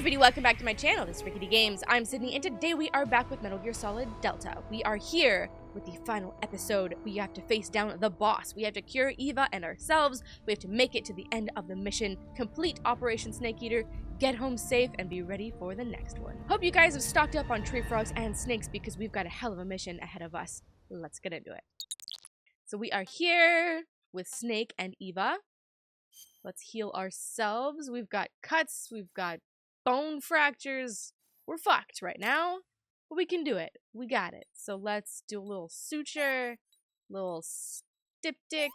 everybody, welcome back to my channel. This is RicketyGames. I'm Sydney, and today we are back with Metal Gear Solid Delta. We are here with the final episode. We have to face down the boss. We have to cure Eva and ourselves. We have to make it to the end of the mission, complete Operation Snake Eater, get home safe, and be ready for the next one. Hope you guys have stocked up on tree frogs and snakes because we've got a hell of a mission ahead of us. Let's get into it. So we are here with Snake and Eva. Let's heal ourselves. We've got cuts, we've got bone fractures. We're fucked right now, but we can do it. We got it. So let's do a little suture, little styptic.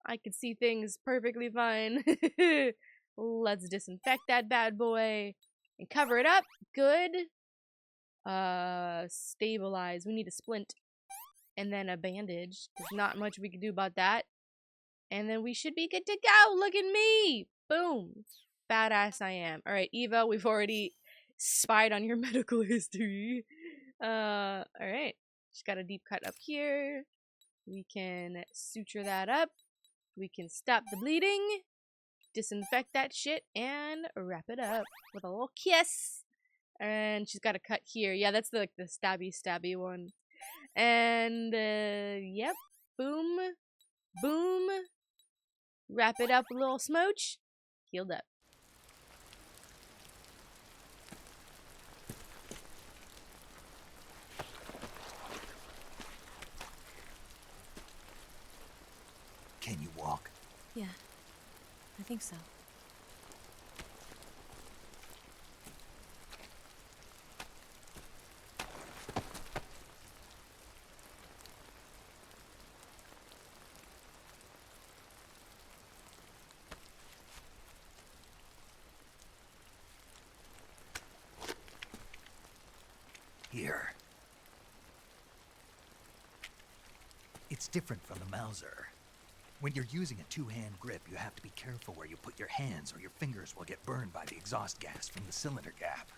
I can see things perfectly fine. Let's disinfect that bad boy and cover it up. Good. Stabilize. We need a splint and then a bandage. There's not much we can do about that. And then we should be good to go. Look at me. Boom. Badass I am. Alright, Eva, we've already spied on your medical history. Alright. Just got a deep cut up here. We can suture that up. We can stop the bleeding. Disinfect that shit and wrap it up with a little kiss. And she's got a cut here. Yeah, that's the stabby one. And, yep. Boom. Boom. Wrap it up a little smooch. Healed up. Can you walk? Yeah, I think so. Here. It's different from the Mauser. When you're using a two-hand grip, you have to be careful where you put your hands or your fingers will get burned by the exhaust gas from the cylinder gap.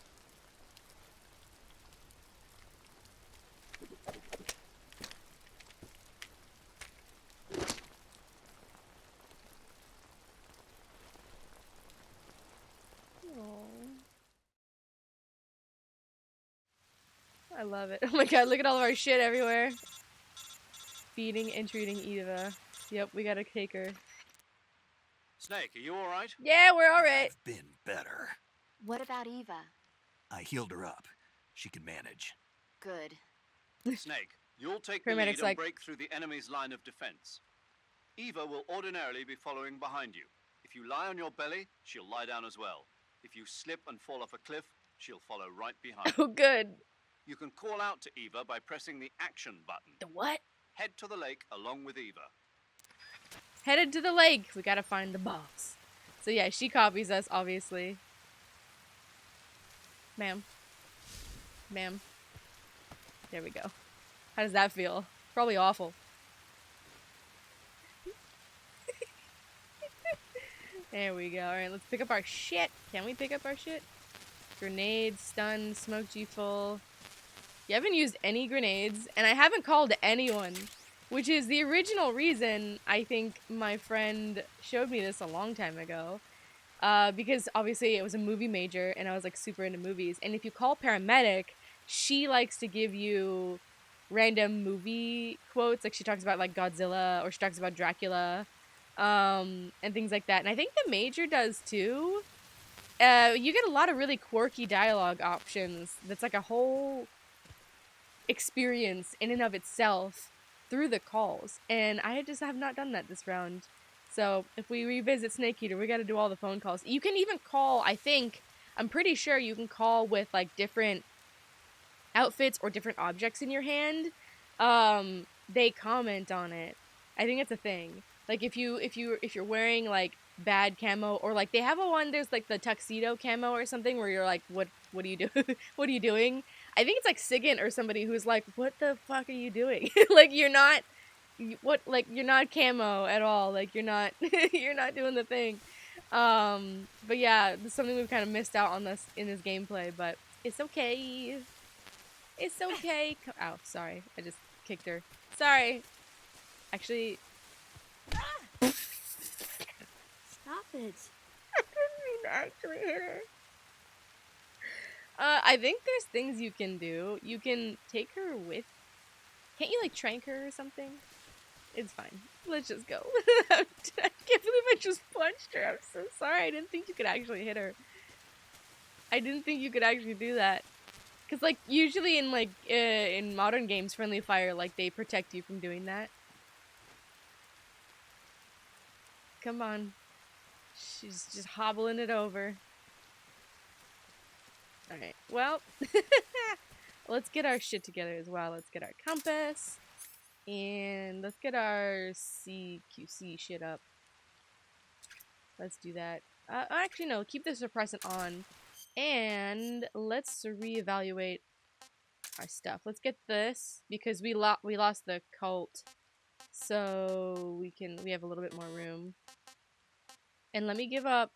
I love it. Oh my god, look at all of our shit everywhere. Feeding and treating Eva. Yep, we gotta take her. Snake, are you alright? Yeah, we're alright. I've been better. What about Eva? I healed her up. She can manage. Good. Snake, you'll take the lead Paramedic's and like, break through the enemy's line of defense. Eva will ordinarily be following behind you. If you lie on your belly, she'll lie down as well. If you slip and fall off a cliff, she'll follow right behind oh you. good. You can call out to Eva by pressing the action button. The what? Head to the lake along with Eva. Headed to the lake. We gotta find the boss. So yeah, she copies us, obviously. Ma'am. Ma'am. There we go. How does that feel? Probably awful. There we go. Alright, let's pick up our shit. Can we pick up our shit? Grenades, stun, smoke G-full. You haven't used any grenades, and I haven't called anyone, which is the original reason I think my friend showed me this a long time ago. Because obviously it was a movie major, and I was like super into movies. And if you call paramedic, she likes to give you random movie quotes. Like she talks about like Godzilla, or she talks about Dracula, and things like that. And I think the major does too. You get a lot of really quirky dialogue options. That's like a whole experience in and of itself through the calls, and I just have not done that this round. So if we revisit Snake Eater, we got to do all the phone calls. You can even call, I'm pretty sure you can call with like different outfits or different objects in your hand. They comment on it. I think it's a thing. Like if you're wearing like bad camo, or like they have a one, there's like the tuxedo camo or something where you're like, what do you do? What are you doing? I think it's like Sigint or somebody who's like, what the fuck are you doing? Like you're not camo at all. Like you're not you're not doing the thing. But yeah, it's something we've kind of missed out on this in this gameplay, but it's okay. It's okay. Ow, sorry. I just kicked her. Sorry. Actually, Stop it. I didn't mean to actually hit her. I think there's things you can do. You can take her with... Can't you, like, trank her or something? It's fine. Let's just go. I can't believe I just punched her. I'm so sorry. I didn't think you could actually hit her. I didn't think you could actually do that. Because, like, usually in, like, in modern games, friendly fire, like, they protect you from doing that. Come on. She's just hobbling it over. Alright, well, let's get our shit together as well. Let's get our compass, and let's get our CQC shit up. Let's do that. Actually, no, keep the suppressant on, and let's reevaluate our stuff. Let's get this, because we lost the cult, so we have a little bit more room. And let me give up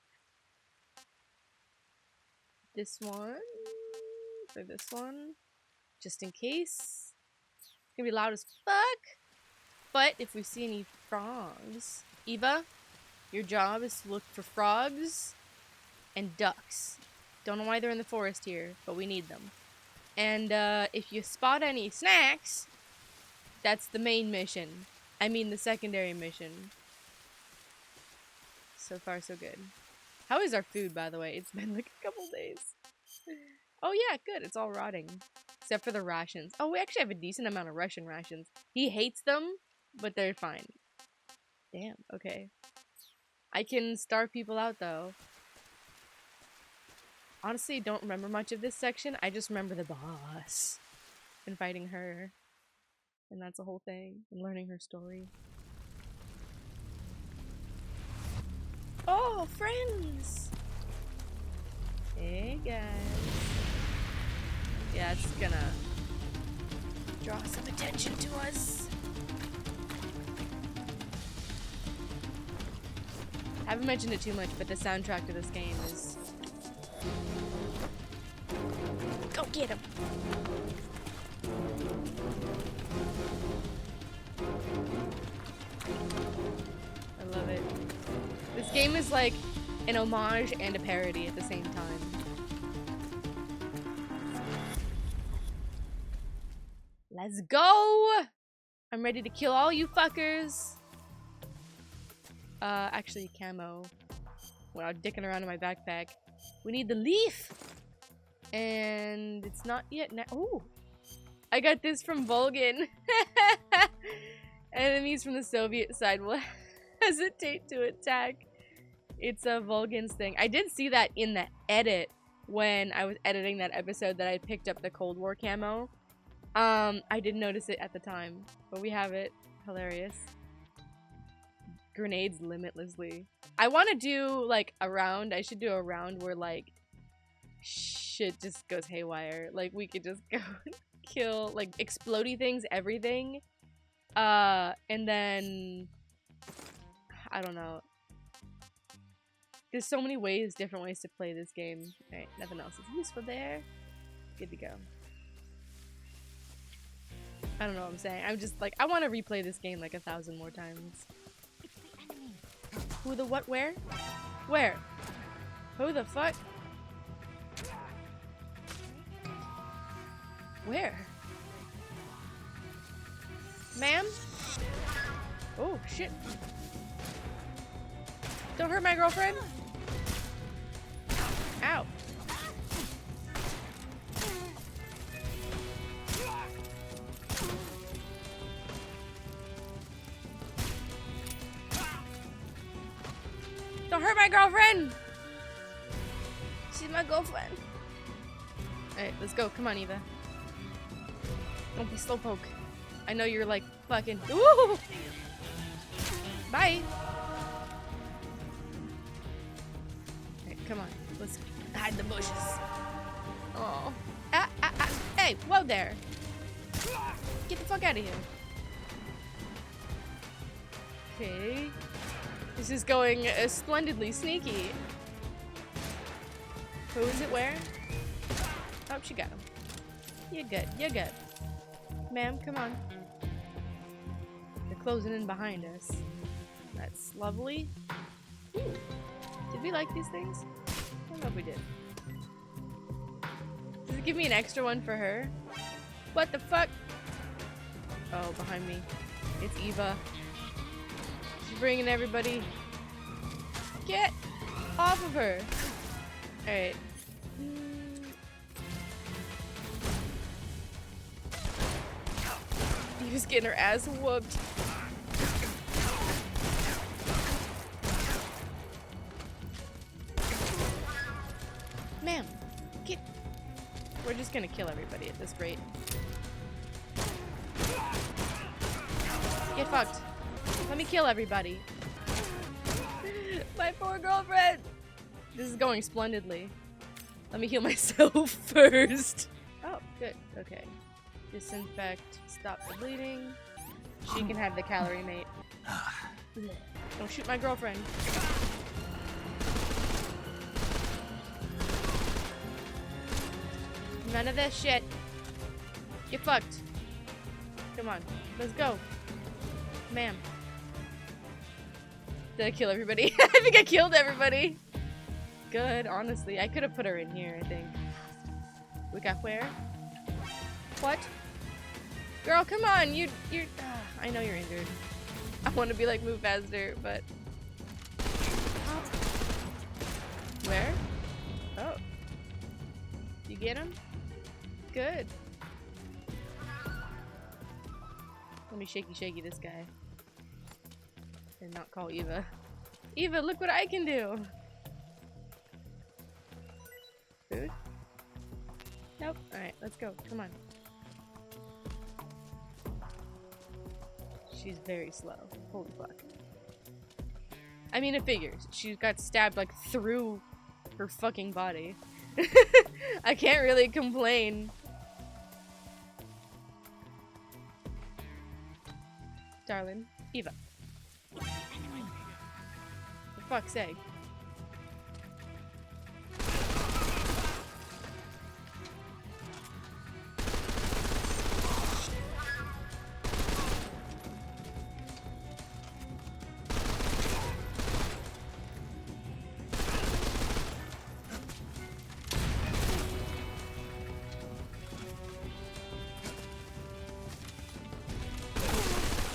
this one for this one, just in case. It's gonna be loud as fuck. But if we see any frogs, Eva, your job is to look for frogs and ducks. Don't know why they're in the forest here, but we need them. And if you spot any snacks, that's the main mission. I mean the secondary mission. So far, so good. How is our food, by the way? It's been like a couple days. Oh yeah, good. It's all rotting. Except for the rations. Oh, we actually have a decent amount of Russian rations. He hates them, but they're fine. Damn, okay. I can starve people out, though. Honestly, don't remember much of this section. I just remember the boss. And fighting her. And that's the whole thing. And learning her story. Oh, friends! Hey, guys. Yeah, it's gonna draw some attention to us. I haven't mentioned it too much, but the soundtrack to this game is... Go get him! I love it. This game is like an homage and a parody at the same time. Let's go! I'm ready to kill all you fuckers. Actually, camo. When I'm dicking around in my backpack. We need the leaf! And it's not yet now. Ooh! I got this from Volgin. Enemies from the Soviet side will hesitate to attack. It's a Volgin's thing. I did see that in the edit when I was editing that episode that I picked up the Cold War camo. I didn't notice it at the time, but we have it. Hilarious. Grenades limitlessly. I want to do like a round. I should do a round where like shit just goes haywire. Like we could just go kill like explodey things, everything. And then I don't know. There's so many ways, different ways to play this game. Alright, nothing else is useful there. Good to go. I don't know what I'm saying. I'm just like, I want to replay this game like 1,000 more times. Who the what? Where? Where? Who the fuck? Where? Ma'am? Oh, shit. Don't hurt my girlfriend. Ow. Don't hurt my girlfriend! She's my girlfriend. Alright, let's go. Come on, Eva. Don't be slowpoke. I know you're like fucking. Woo! Bye! Alright, come on. Let's hide in the bushes. Oh. Hey, whoa there! Get the fuck out of here. Okay. This is going splendidly sneaky. Who is it where? Oh, she got him. You're good. You're good. Ma'am, come on. They're closing in behind us. That's lovely. Ooh. Did we like these things? I don't know if we did. Does it give me an extra one for her? What the fuck? Oh, behind me. It's Eva. She's bringing everybody. Get off of her. Alright. Eva's getting her ass whooped. Ma'am, get. We're just gonna kill everybody at this rate. Get fucked. Let me kill everybody. My poor girlfriend. This is going splendidly. Let me heal myself first. Oh, good. Okay. Disinfect. Stop the bleeding. She can have the calorie mate. Don't shoot my girlfriend. None of this shit. Get fucked. Come on. Let's go. Ma'am. Did I kill everybody? I think I killed everybody. Good, honestly. I could have put her in here, I think. We got where? What? Girl, come on. You're I know you're injured. I want to be like, move faster, but... Where? Oh. You get him? Good. Let me shaky this guy. And not call Eva. Eva, look what I can do! Food? Nope. Alright, let's go. Come on. She's very slow. Holy fuck. I mean, it figures. She got stabbed, like, through her fucking body. I can't really complain. Darling. Eva. For fuck's sake.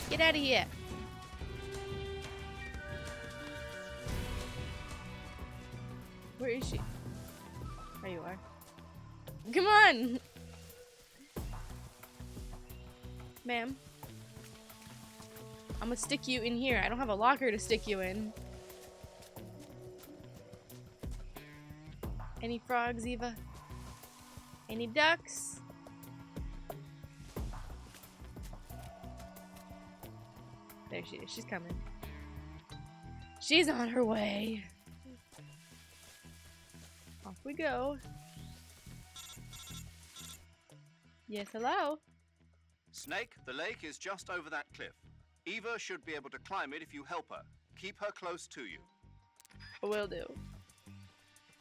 Get out of here. Where is she? There you are. Come on! Ma'am. I'm gonna stick you in here. I don't have a locker to stick you in. Any frogs, Eva? Any ducks? There she is. She's coming. She's on her way. Off we go. Yes, hello? Snake, the lake is just over that cliff. Eva should be able to climb it if you help her. Keep her close to you. Will do.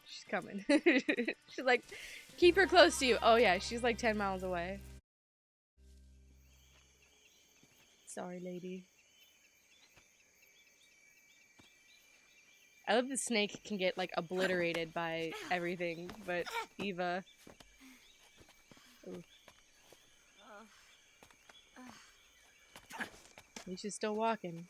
She's coming. She's like, keep her close to you. Oh yeah, she's like 10 miles away. Sorry, lady. I love the snake can get like obliterated by everything, but Eva. Oof. At least she's still walking.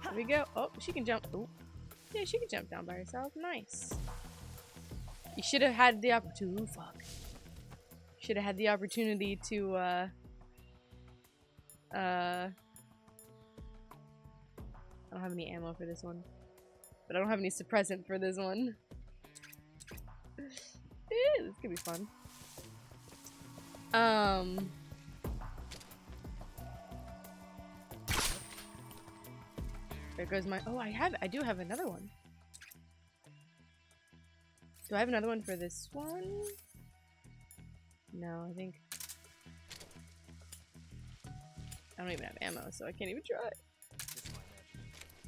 There we go. Oh, she can jump. Oh, yeah, she can jump down by herself. Nice. You should have had the opportunity. Ooh, fuck. Should have had the opportunity to, I don't have any ammo for this one. But I don't have any suppressant for this one. This could be fun. There goes my, oh, I do have another one. Do I have another one for this one? No, I think I don't even have ammo, so I can't even try.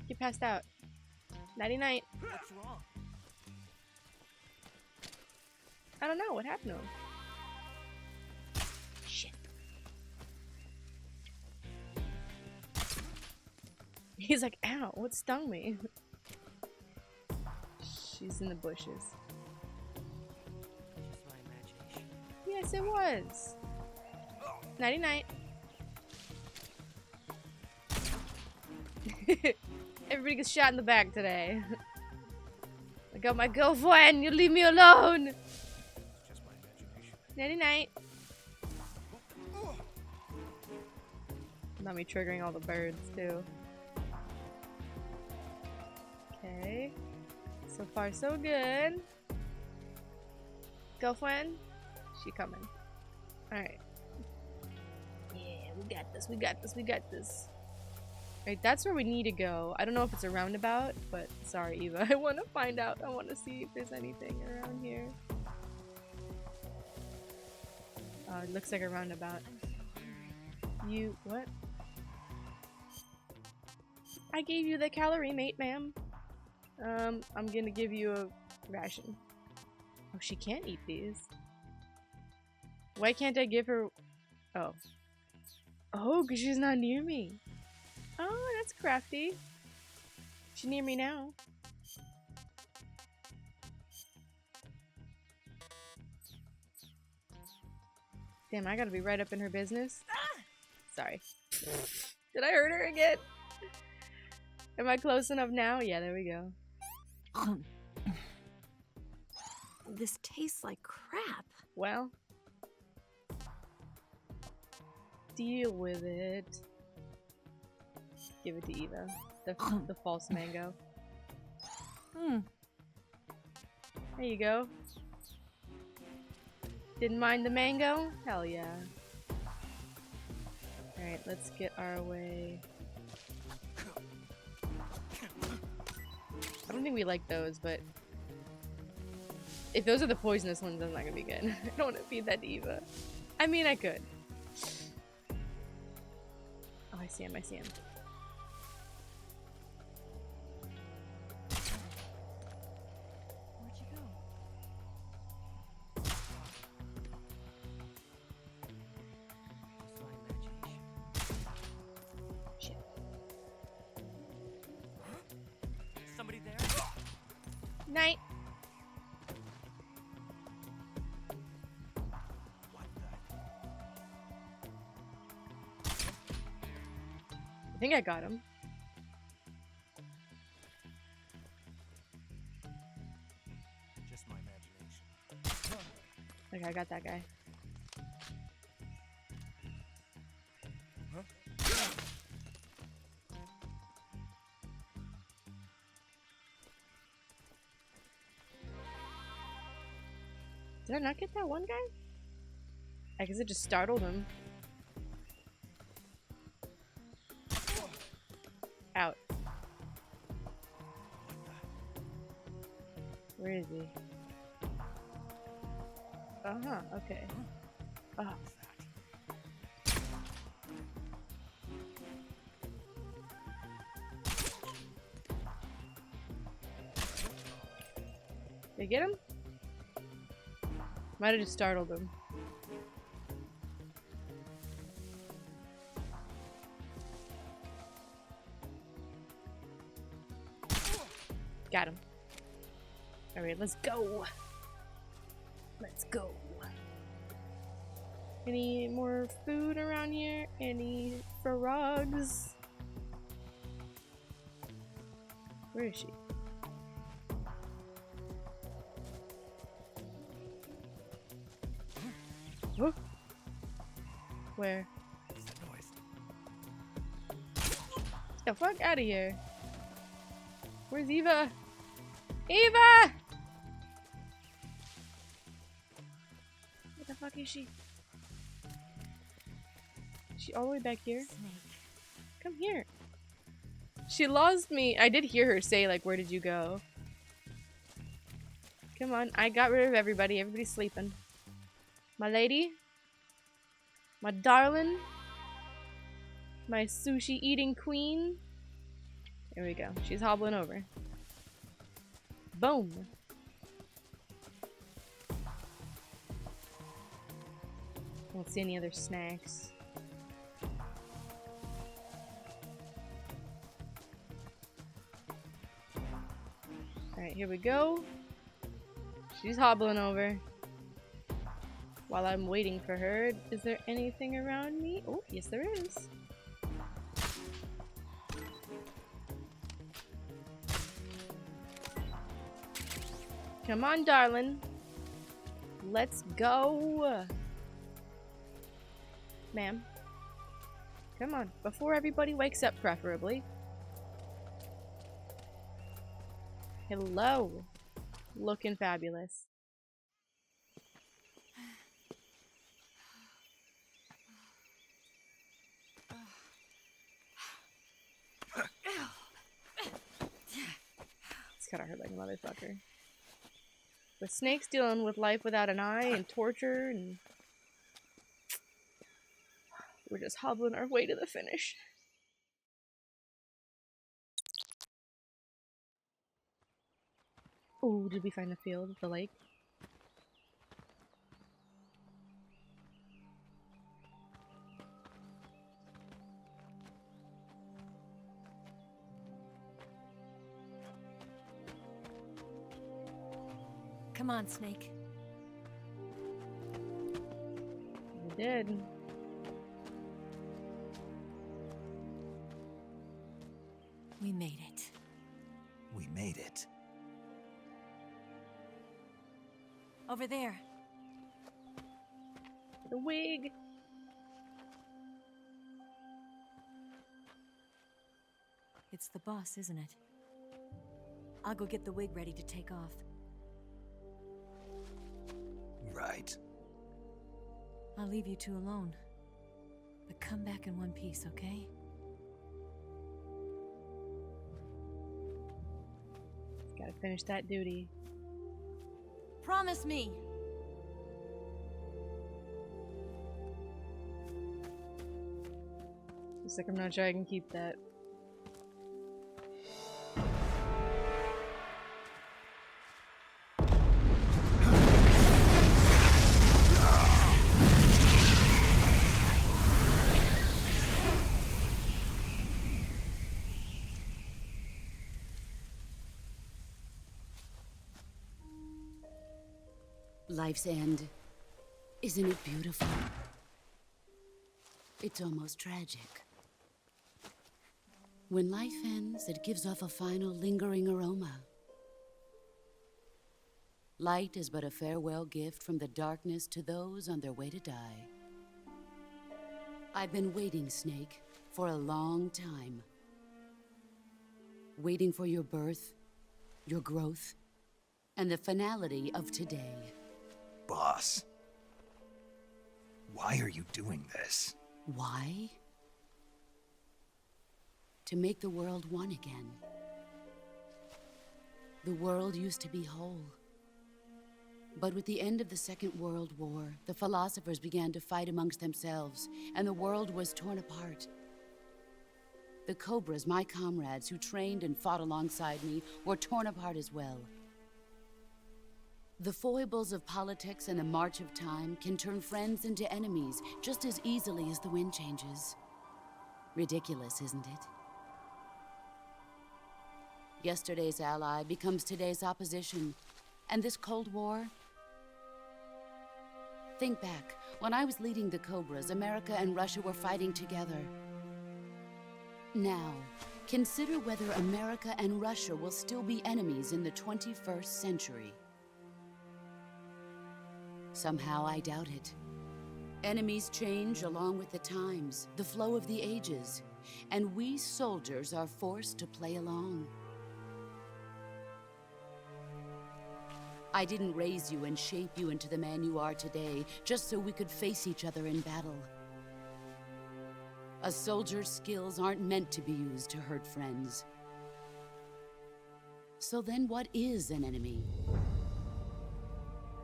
Get passed out. Nighty night. What's wrong? I don't know what happened to him. Shit. He's like, ow, what stung me? She's in the bushes. Just my imagination. Yes, it was. Nighty night. Everybody gets shot in the back today. I got my girlfriend, you leave me alone. Just my imagination. Nighty night. Not me triggering all the birds too. Okay. So far so good. Girlfriend? She coming. Alright. Yeah, we got this, we got this, we got this. Alright, that's where we need to go. I don't know if it's a roundabout, but sorry, Eva. I want to find out. I want to see if there's anything around here. It looks like a roundabout. You, what? I gave you the calorie mate, ma'am. I'm gonna give you a ration. Oh, she can't eat these. Why can't I give her... Oh. Oh, because she's not near me. Oh, that's crafty. She's near me now. Damn, I gotta be right up in her business. Ah! Sorry. Did I hurt her again? Am I close enough now? Yeah, there we go. This tastes like crap. Well. Deal with it. Give it to Eva. The false mango. There you go. Didn't mind the mango? Hell yeah. Alright, let's get our way. I don't think we like those, but if those are the poisonous ones, that's not gonna be good. I don't want to feed that to Eva. I mean, I could. Oh, I see him, I see him. Where'd you go? Just my imagination. Shit. Somebody there? Night. What the? I think I got him. Just my imagination. Okay, I got that guy. Did I not get that one guy? I guess it just startled him. Out. Where is he? Uh-huh, okay. Oh. Did I get him? Might have just startled him. Got him. Alright, let's go. Let's go. Any more food around here? Any frogs? Where is she? Whoa. Where? What's that noise? Get the fuck out of here. Where's Eva? Eva! Where the fuck is she? Is she all the way back here? Snake. Come here. She lost me. I did hear her say, like, where did you go? Come on. I got rid of everybody. Everybody's sleeping. My lady. My darling. My sushi eating queen. There we go. She's hobbling over. Boom. Don't see any other snacks. here we go. She's hobbling over. While I'm waiting for her, is there anything around me? Oh, yes there is. Come on, darling. Let's go. Ma'am. Come on, before everybody wakes up, preferably. Hello. Looking fabulous. It's gotta hurt like a motherfucker. The snake's dealing with life without an eye and torture, and we're just hobbling our way to the finish. Oh, did we find the field, the lake? Come on, Snake. We did. We made it. We made it. Over there. The wig. It's the boss, isn't it? I'll go get the wig ready to take off. Right. I'll leave you two alone. But come back in one piece, okay? Gotta finish that duty. Promise me! Looks like I'm not sure I can keep that. Life's end. Isn't it beautiful? It's almost tragic. When life ends, it gives off a final lingering aroma. Light is but a farewell gift from the darkness to those on their way to die. I've been waiting, Snake, for a long time. Waiting for your birth, your growth, and the finality of today. Boss. Why are you doing this? Why? To make the world one again. The world used to be whole. But with the end of the Second World War, the philosophers began to fight amongst themselves, and the world was torn apart. The Cobras, my comrades who trained and fought alongside me, were torn apart as well. The foibles of politics and the march of time can turn friends into enemies just as easily as the wind changes. Ridiculous, isn't it? Yesterday's ally becomes today's opposition, and this Cold War? Think back. When I was leading the Cobras, America and Russia were fighting together. Now, consider whether America and Russia will still be enemies in the 21st century. Somehow I doubt it. Enemies change along with the times, the flow of the ages, and we soldiers are forced to play along. I didn't raise you and shape you into the man you are today just so we could face each other in battle. A soldier's skills aren't meant to be used to hurt friends. So then what is an enemy?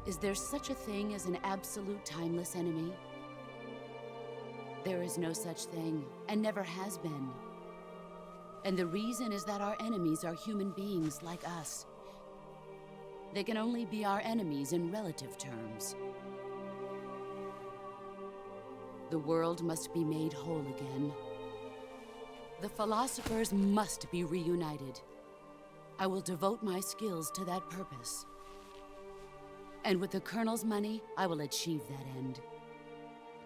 Is there such a thing as an absolute timeless enemy? There is no such thing, and never has been. And the reason is that our enemies are human beings like us. They can only be our enemies in relative terms. The world must be made whole again. The philosophers must be reunited. I will devote my skills to that purpose. And with the Colonel's money, I will achieve that end.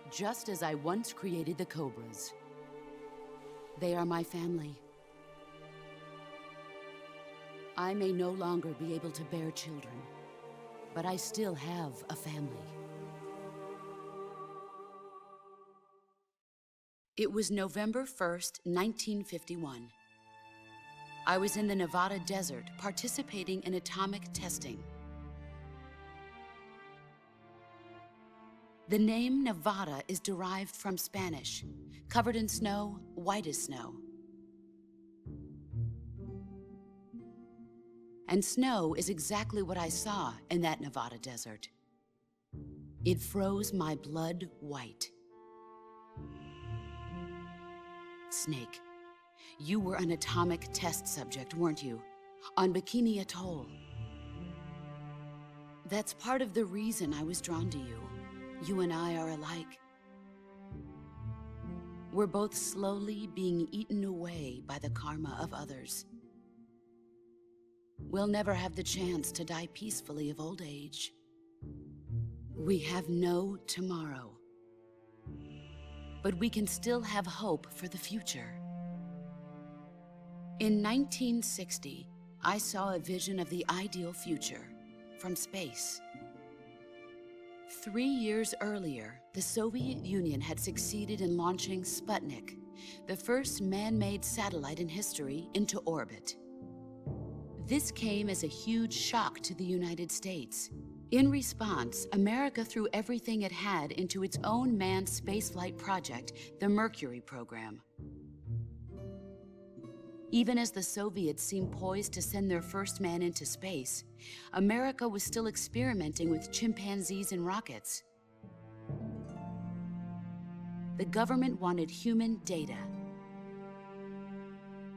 Just as I once created the Cobras. They are my family. I may no longer be able to bear children, but I still have a family. It was November 1st, 1951. I was in the Nevada desert participating in atomic testing. The name Nevada is derived from Spanish, covered in snow, white as snow. And snow is exactly what I saw in that Nevada desert. It froze my blood white. Snake, you were an atomic test subject, weren't you? On Bikini Atoll. That's part of the reason I was drawn to you. You and I are alike. We're both slowly being eaten away by the karma of others. We'll never have the chance to die peacefully of old age. We have no tomorrow. But we can still have hope for the future. In 1960, I saw a vision of the ideal future from space. 3 years earlier, the Soviet Union had succeeded in launching Sputnik, the first man-made satellite in history, into orbit. This came as a huge shock to the United States. In response, America threw everything it had into its own manned spaceflight project, the Mercury program. Even as the Soviets seemed poised to send their first man into space, America was still experimenting with chimpanzees and rockets. The government wanted human data.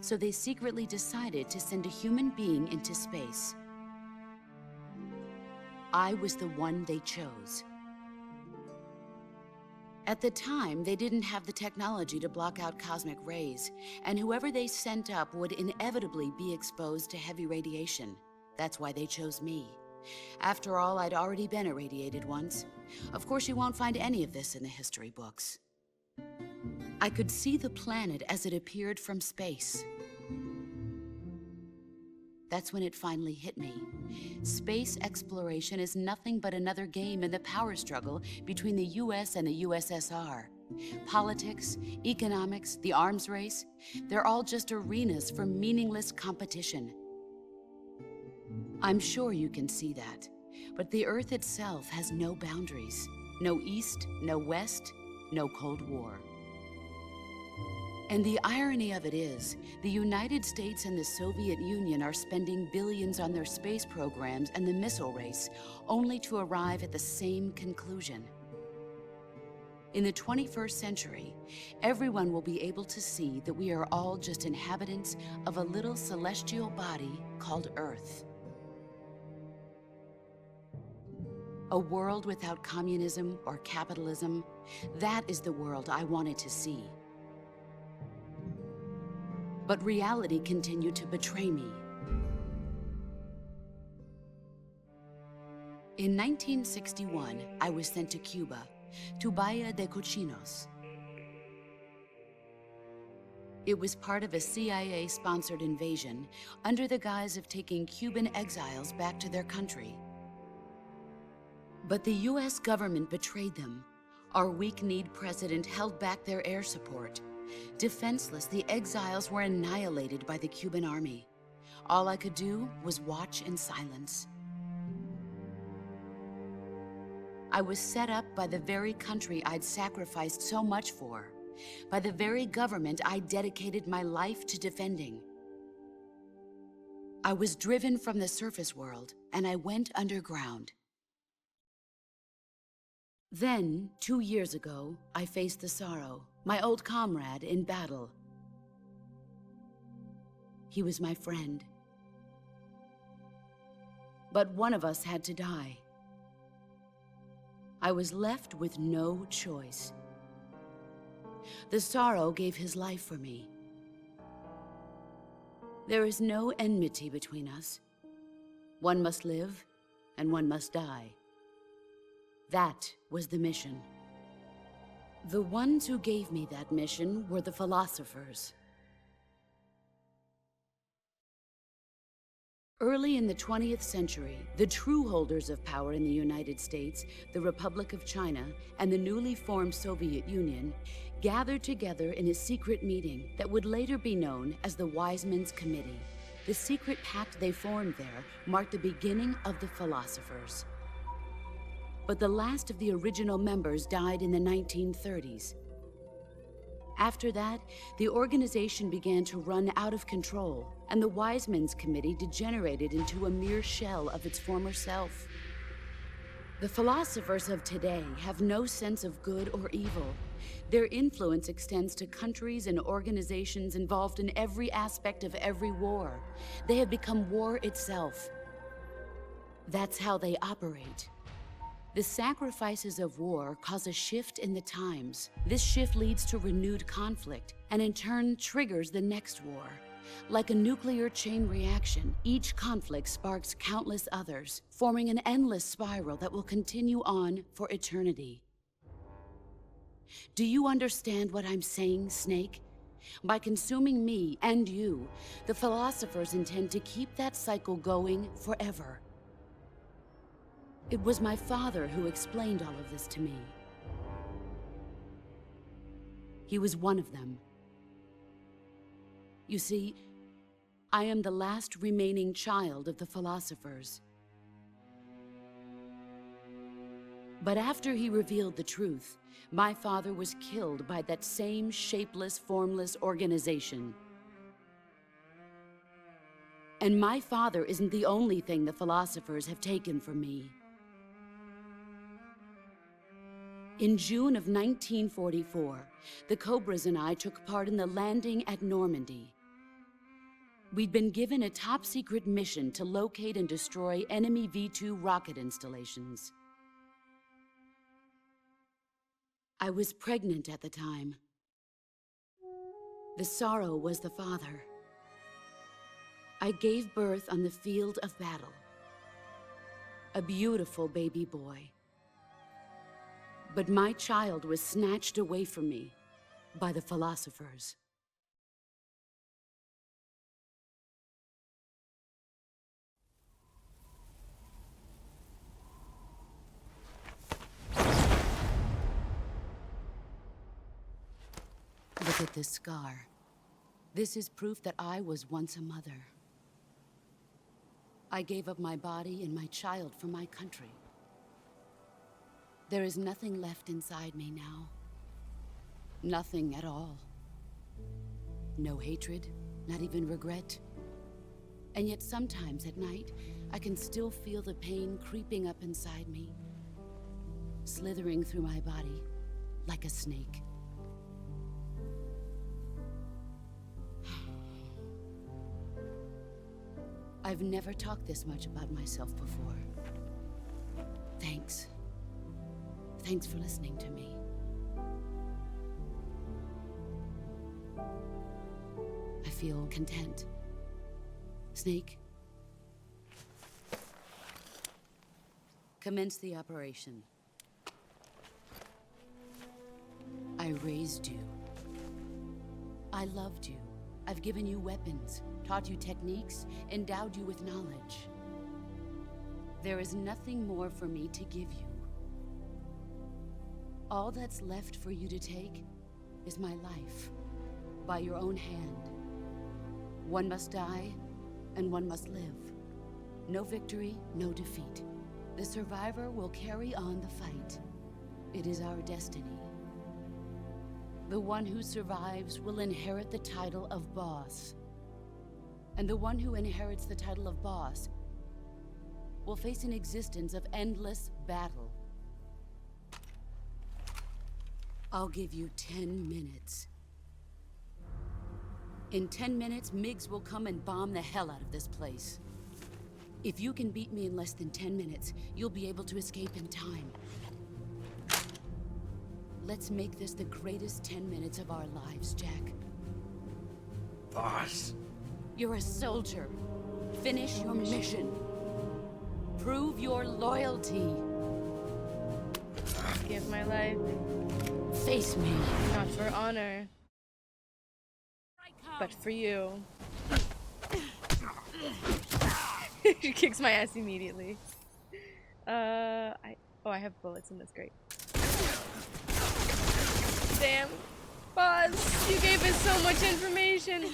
So they secretly decided to send a human being into space. I was the one they chose. At the time, they didn't have the technology to block out cosmic rays, and whoever they sent up would inevitably be exposed to heavy radiation. That's why they chose me. After all, I'd already been irradiated once. Of course, you won't find any of this in the history books. I could see the planet as it appeared from space. That's when it finally hit me. Space exploration is nothing but another game in the power struggle between the US and the USSR. Politics, economics, the arms race, they're all just arenas for meaningless competition. I'm sure you can see that, but the Earth itself has no boundaries. No East, no West, no Cold War. And the irony of it is, the United States and the Soviet Union are spending billions on their space programs and the missile race, only to arrive at the same conclusion. In the 21st century, everyone will be able to see that we are all just inhabitants of a little celestial body called Earth. A world without communism or capitalism, that is the world I wanted to see. But reality continued to betray me. In 1961, I was sent to Cuba, to Bahia de Cochinos. It was part of a CIA-sponsored invasion under the guise of taking Cuban exiles back to their country. But the US government betrayed them. Our weak-kneed president held back their air support. Defenseless, the exiles were annihilated by the Cuban army. All I could do was watch in silence. I was set up by the very country I'd sacrificed so much for, by the very government I dedicated my life to defending. I was driven from the surface world, and I went underground. Then, 2 years ago, I faced the Sorrow, my old comrade in battle. He was my friend. But one of us had to die. I was left with no choice. The Sorrow gave his life for me. There is no enmity between us. One must live, and one must die. That was the mission. The ones who gave me that mission were the philosophers. Early in the 20th century, the true holders of power in the United States, the Republic of China, and the newly formed Soviet Union gathered together in a secret meeting that would later be known as the Wise Men's Committee. The secret pact they formed there marked the beginning of the philosophers. But the last of the original members died in the 1930s. After that, the organization began to run out of control, and the Wise Men's Committee degenerated into a mere shell of its former self. The philosophers of today have no sense of good or evil. Their influence extends to countries and organizations involved in every aspect of every war. They have become war itself. That's how they operate. The sacrifices of war cause a shift in the times. This shift leads to renewed conflict, and in turn triggers the next war. Like a nuclear chain reaction, each conflict sparks countless others, forming an endless spiral that will continue on for eternity. Do you understand what I'm saying, Snake? By consuming me and you, the philosophers intend to keep that cycle going forever. It was my father who explained all of this to me. He was one of them. You see, I am the last remaining child of the philosophers. But after he revealed the truth, my father was killed by that same shapeless, formless organization. And my father isn't the only thing the philosophers have taken from me. In June of 1944, the Cobras and I took part in the landing at Normandy. We'd been given a top-secret mission to locate and destroy enemy V-2 rocket installations. I was pregnant at the time. The sorrow was the father. I gave birth on the field of battle. A beautiful baby boy. But my child was snatched away from me by the philosophers. Look at this scar. This is proof that I was once a mother. I gave up my body and my child for my country. There is nothing left inside me now. Nothing at all. No hatred, not even regret. And yet sometimes at night, I can still feel the pain creeping up inside me, slithering through my body like a snake. I've never talked this much about myself before. Thanks. Thanks for listening to me. I feel content. Snake, commence the operation. I raised you. I loved you. I've given you weapons, taught you techniques, endowed you with knowledge. There is nothing more for me to give you. All that's left for you to take is my life, by your own hand. One must die, and one must live. No victory, no defeat. The survivor will carry on the fight. It is our destiny. The one who survives will inherit the title of boss. And the one who inherits the title of boss will face an existence of endless battle. I'll give you 10 minutes. In 10 minutes, MiGs will come and bomb the hell out of this place. If you can beat me in less than 10 minutes, you'll be able to escape in time. Let's make this the greatest 10 minutes of our lives, Jack. Boss, You're a soldier. Finish your mission. Prove your loyalty. Give my life, Face me. not for honor, but for you. She kicks my ass immediately. I have bullets and that's great. Damn. Boss, you gave us so much information.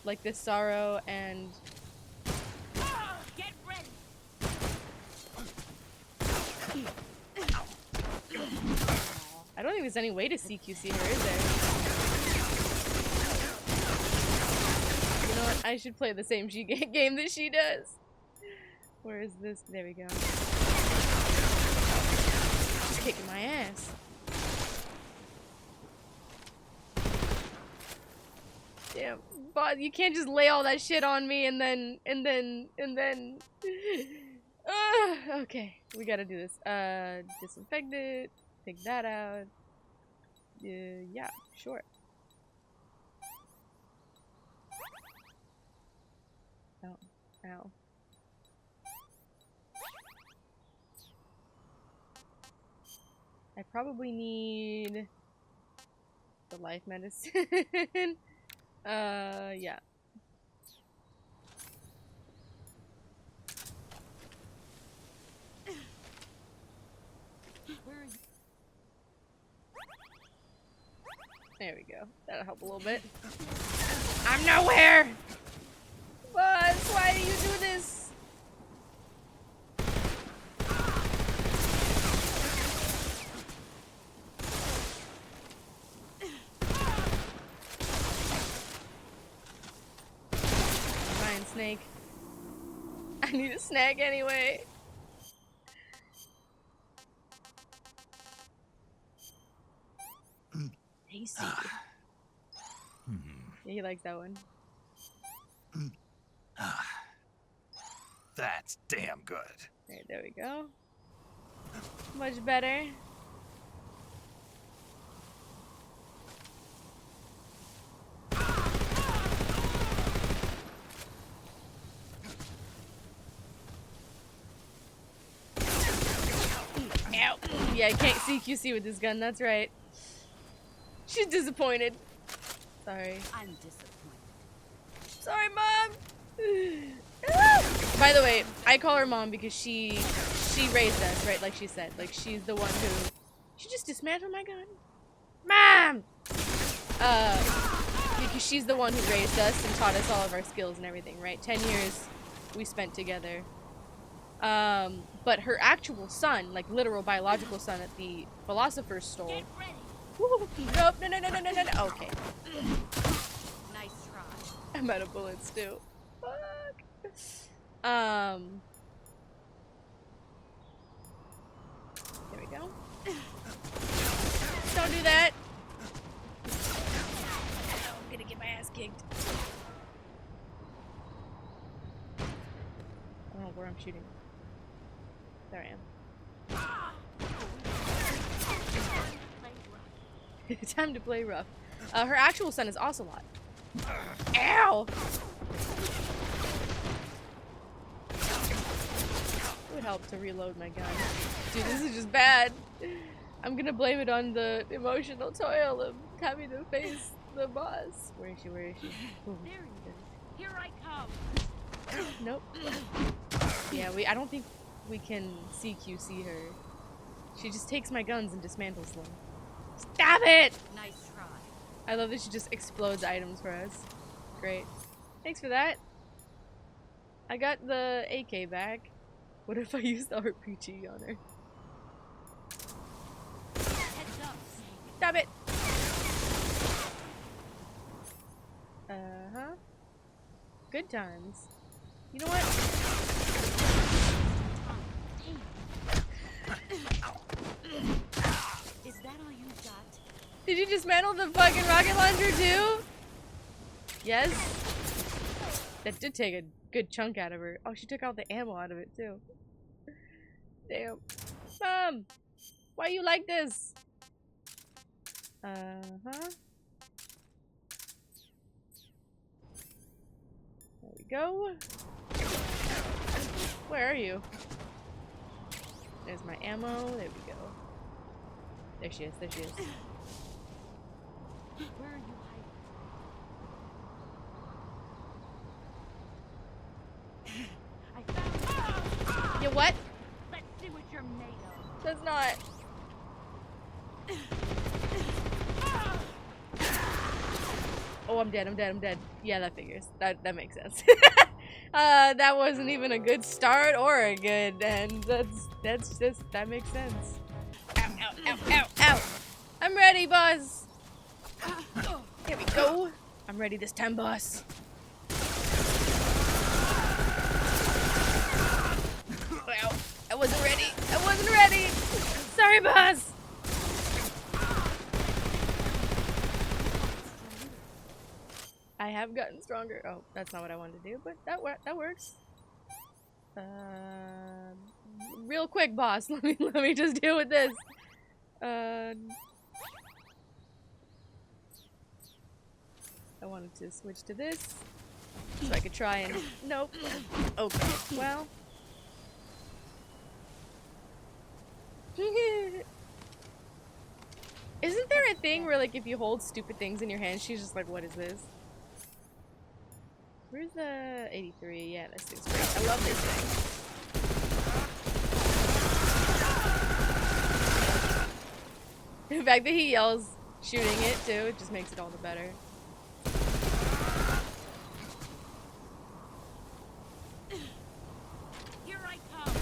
Like this sorrow and... Get ready. I don't think there's any way to CQC her, is there? You know what? I should play the same game that she does. Where is this? There we go. She's kicking my ass. Damn, but you can't just lay all that shit on me and then. Okay, we gotta do this. Disinfect it. Take that out. Yeah, sure. Ow, ow. I probably need the life medicine. Yeah. Where are you? There we go. That'll help a little bit. I'm nowhere! Buzz, why do you do this? Fine, snake. I need a snack anyway. Tasty. Yeah, he likes that one. That's damn good. Alright, there we go. Much better. Ow. Yeah, I can't CQC with this gun, that's right. She's disappointed. Sorry. I'm disappointed. Sorry, Mom! By the way, I call her Mom because she raised us, right? Like she said. Like, she's the one who... She just dismantled my gun. Mom! Because she's the one who raised us and taught us all of our skills and everything, right? 10 years we spent together. But her actual son, like literal biological son that the philosopher stole... Get ready. Woo, nope, no. Okay. Nice try. I'm out of bullets too. Fuck. There we go. Don't do that. I'm gonna get my ass kicked. I don't know where I'm shooting. There I am. Time to play rough. Her actual son is Ocelot. Ow! It would help to reload my gun. Dude, this is just bad. I'm gonna blame it on the emotional toil of having to face the boss. Where is she? Where is she? Ooh. There he is. Here I come. Nope. Yeah, I don't think we can CQC her. She just takes my guns and dismantles them. Stop it! Nice try. I love that she just explodes items for us. Great. Thanks for that. I got the AK back. What if I use the RPG on her? Heads up, Snake. Stop it! Uh-huh. Good times. You know what? Is that all you got? Did you dismantle the fucking rocket launcher too? Yes. That did take a good chunk out of her. Oh, she took out the ammo out of it too. Damn. Mom! Why you like this? Uh-huh. There we go. Where are you? There's my ammo. There we go. There she is. There she is. Where are you hiding? I found You what? Let's see what you're made of. That's not. Oh, I'm dead. I'm dead. I'm dead. Yeah, that figures. That makes sense. That wasn't even a good start or a good end. That makes sense. Ow, ow, ow, ow, ow. I'm ready, boss. Here we go. I'm ready this time, boss. Wow. I wasn't ready. I wasn't ready. Sorry, boss. I have gotten stronger. Oh, that's not what I wanted to do, but that works. Real quick, boss. Let me just deal with this. I wanted to switch to this so I could try and nope. Okay. Well. Isn't there a thing where like if you hold stupid things in your hand, she's just like, what is this? Where's the 83? Yeah, this thing's great. I love this thing. The fact that he yells shooting it too, it just makes it all the better. Here I come.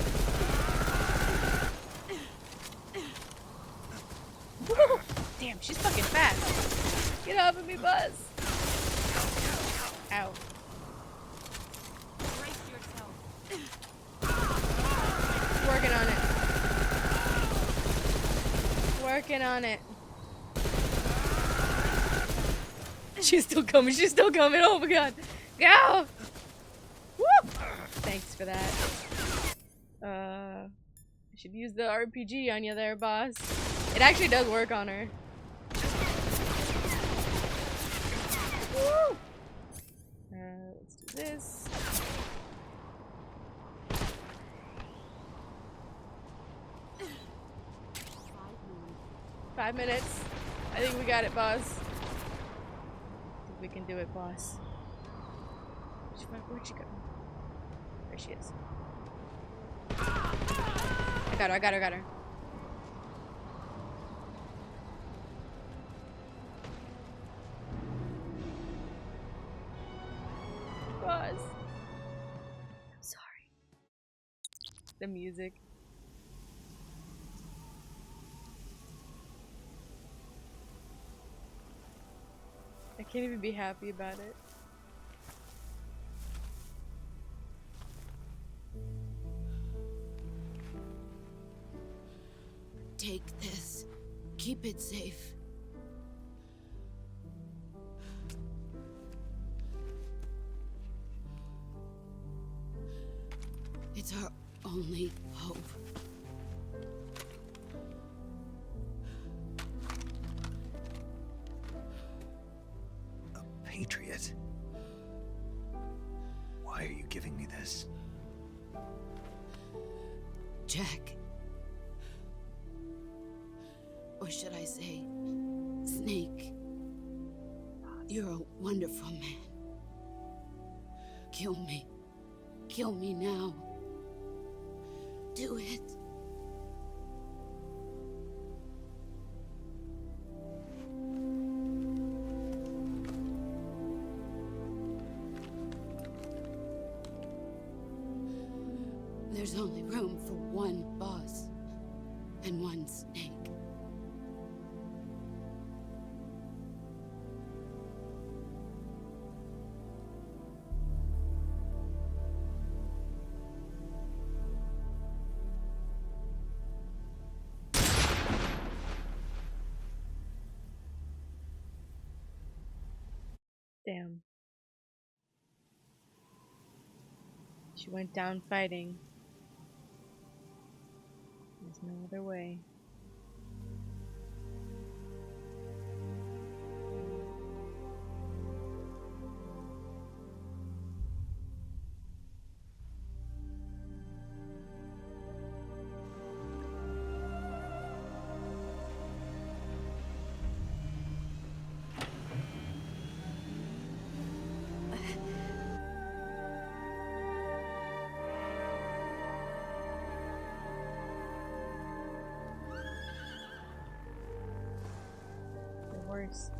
Woo! Damn, she's fucking fast. Get off of me, Buzz. Ow. Brace yourself. Working on it. Working on it. She's still coming. She's still coming. Oh my god. Go! Woo! Thanks for that. I should use the RPG on you there, boss. It actually does work on her. Woo! Let's do this. 5 minutes. I think we got it, boss. I think we can do it, boss. Where'd she go? There she is. I got her, I got her, I got her. Boss. I'm sorry. The music. I can't even be happy about it. Take this. Keep it safe. It's our only hope. A patriot? Why are you giving me this? Jack. Or should I say, Snake. You're a wonderful man. Kill me. Kill me now. Do it. There's only room for one boss and one snake. Damn. She went down fighting. There's no other way. course.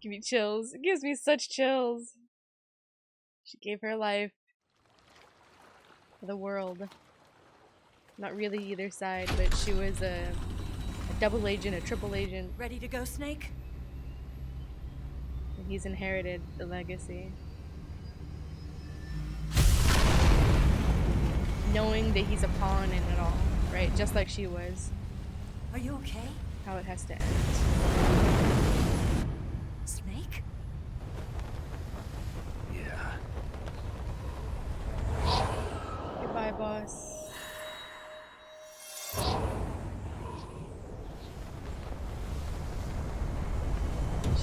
Give me chills. It gives me such chills. She gave her life for the world. Not really either side, but she was a double agent, a triple agent. Ready to go, Snake? And he's inherited the legacy. Knowing that he's a pawn in it all, right? Just like she was. Are you okay? How it has to end. Snake? Yeah. Goodbye, boss.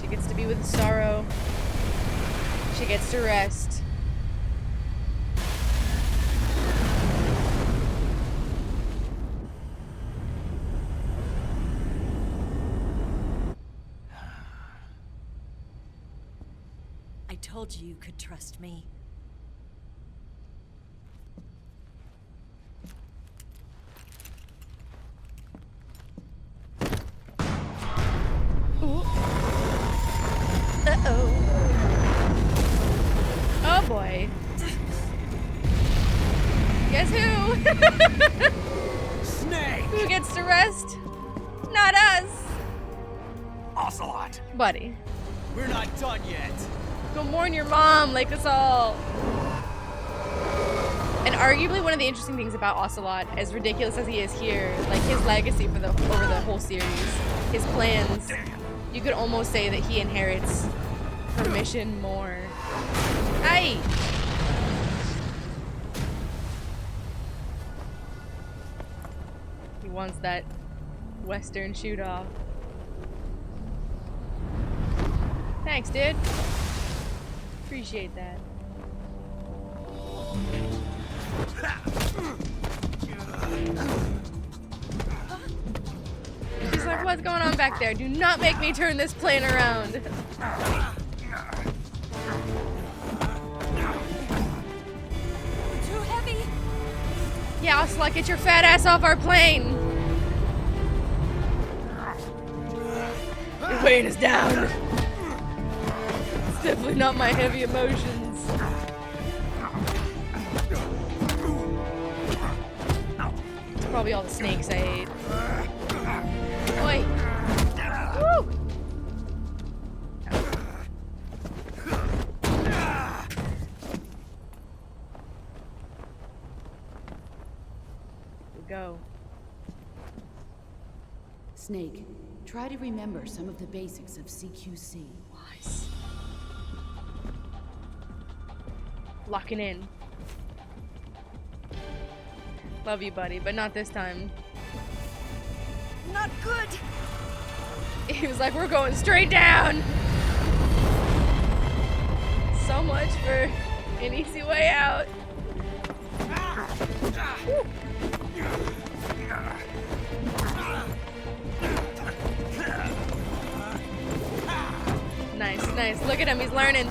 She gets to be with sorrow. She gets to rest. I told you you could trust me. Ooh. Uh-oh. Oh boy. Guess who? Snake! Who gets to rest? Not us. Ocelot! Buddy. We're not done yet. Go mourn your mom like us all. And arguably one of the interesting things about Ocelot, as ridiculous as he is here, like his legacy for the over the whole series, his plans, you could almost say that he inherits her mission more. Aye! He wants that Western shoot off. Thanks, dude. Appreciate that. She's like, what's going on back there? Do not make me turn this plane around. Too heavy! Yeah, Ocelot, get your fat ass off our plane. You're weighing us down. It's definitely not my heavy emotions. It's probably all the snakes I ate. Oi! Woo! We go. Snake, try to remember some of the basics of CQC. Nice. Locking in. Love you, buddy, but not this time. Not good! He was like, we're going straight down! So much for an easy way out. Woo. Nice, nice. Look at him, he's learning.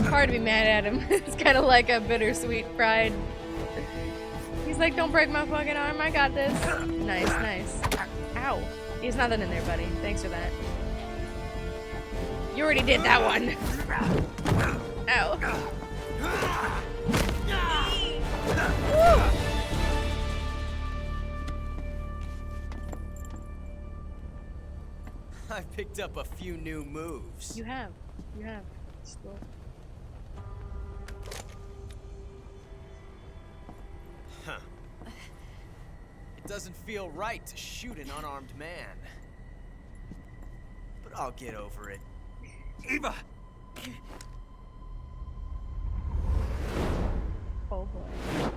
Hard to be mad at him. It's kind of like a bittersweet pride. He's like, don't break my fucking arm, I got this. Nice, nice. Ow. There's nothing in there, buddy. Thanks for that. You already did that one. Ow. Woo. I picked up a few new moves. You have. You have. Still. Huh. It doesn't feel right to shoot an unarmed man. But I'll get over it. Eva! Oh boy.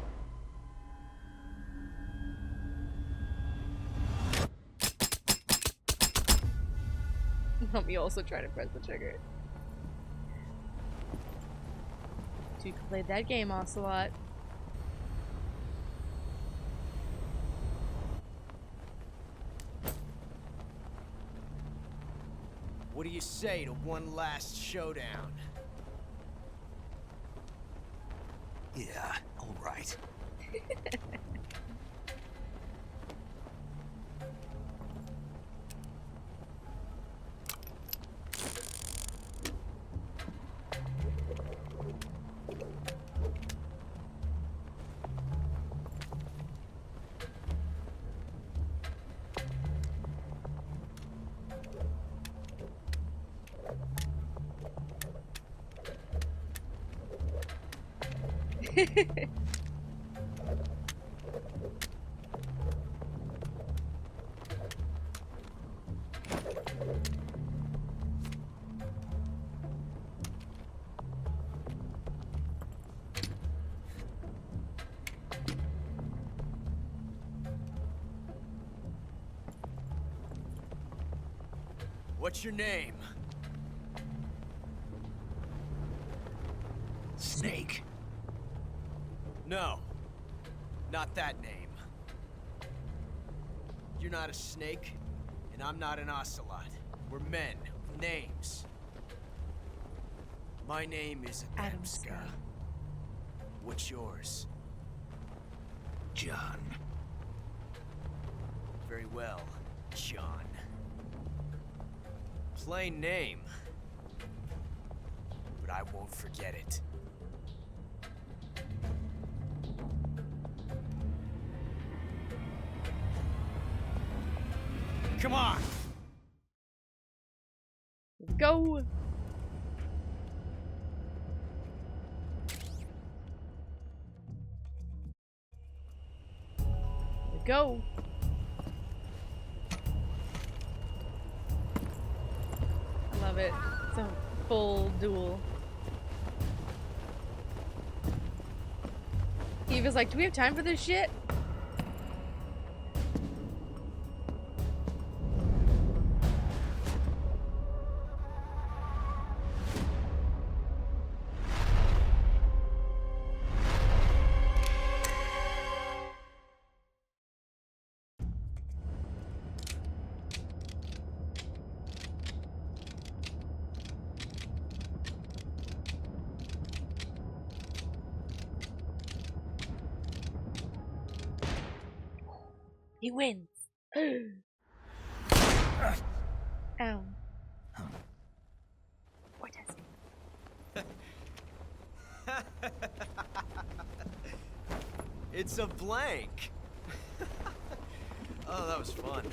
Let me also try to press the trigger. So you can play that game, Ocelot. What do you say to one last showdown? Yeah, all right. What's your name? Snake. No. Not that name. You're not a snake, and I'm not an ocelot. We're men with names. My name is Adamska. What's yours? John. Very well, John. Plain name. But I won't forget it. Come on! Go! Go! I love it. It's a full duel. Eva's like, do we have time for this shit? He wins. Ow. What does he? It's a blank. Oh, that was fun.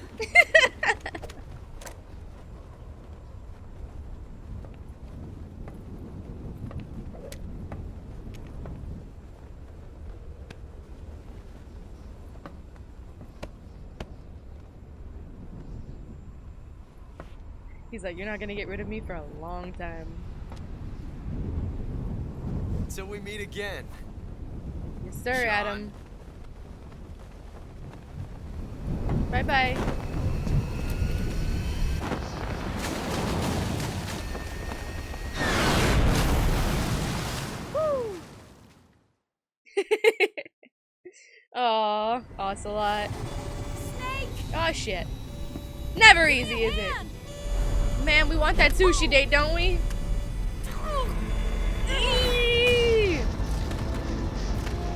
He's like, you're not gonna get rid of me for a long time. Until we meet again. Yes, sir, John. Adam. Bye-bye. Woo! Aw, Ocelot. Snake! Oh shit. Never easy, is it? Man, we want that sushi date, don't we? Eee!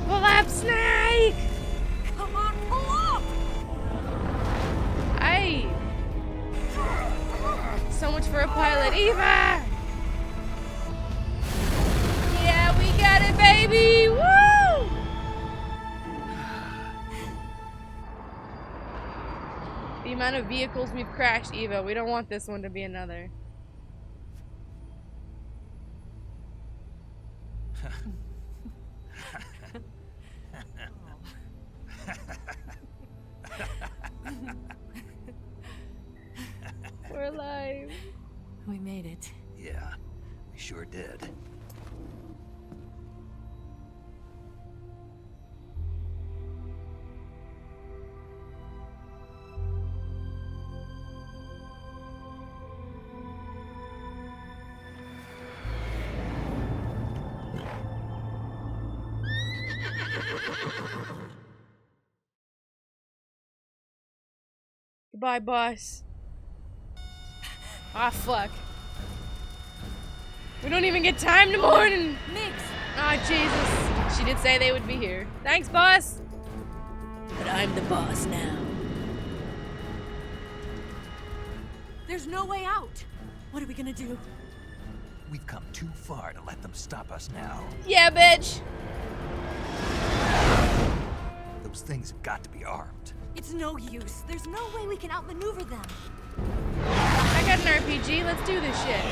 Pull up, Snake! Come on, pull up! Aye. for a pilot. Eva! Yeah, we got it, baby! Woo! The amount of vehicles we've crashed, Eva. We don't want this one to be another. We're alive. We made it. Yeah, we sure did. Goodbye, boss. Ah, fuck. We don't even get time to morning. Mix! Ah, Jesus. She did say they would be here. Thanks, boss. But I'm the boss now. There's no way out! What are we gonna do? We've come too far to let them stop us now. Yeah, bitch. Those things have got to be armed. It's no use. There's no way we can outmaneuver them. I got an RPG. Let's do this shit.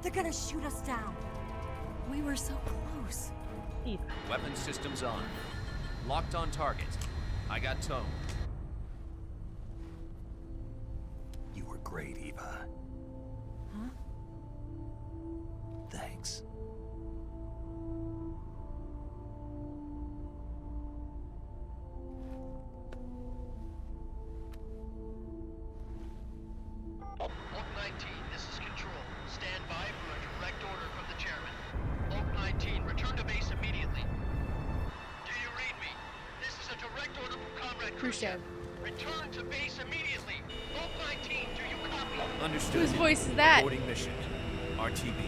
They're gonna shoot us down. We were so close. Eva. Weapon systems on. Locked on target. I got tone. You were great, Eva. Huh? Thanks. Oak 19, this is Control. Stand by for a direct order from the chairman. Oak 19, return to base immediately. Do you read me? This is a direct order from Comrade Khrushchev. Return to base immediately. Oak 19, do you copy? Understood. Whose voice is that? Reporting mission. RTB.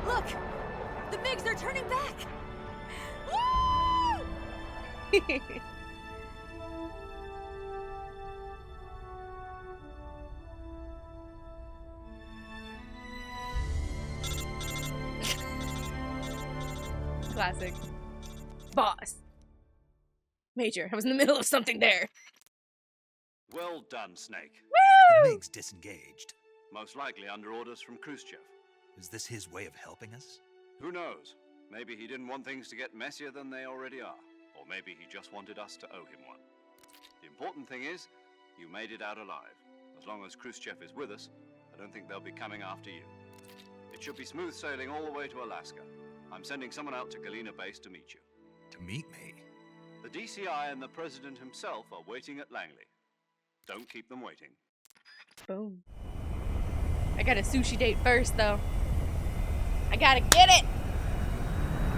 Look! The MiGs are turning back! Woo! Classic. Boss. Major, I was in the middle of something there. Well done, Snake. The MiG's disengaged. Most likely under orders from Khrushchev. Is this his way of helping us? Who knows? Maybe he didn't want things to get messier than they already are. Or maybe he just wanted us to owe him one. The important thing is, you made it out alive. As long as Khrushchev is with us, I don't think they'll be coming after you. It should be smooth sailing all the way to Alaska. I'm sending someone out to Galena Base to meet you. To meet me? The DCI and the President himself are waiting at Langley. Don't keep them waiting. Boom. I got a sushi date first, though. I gotta get it!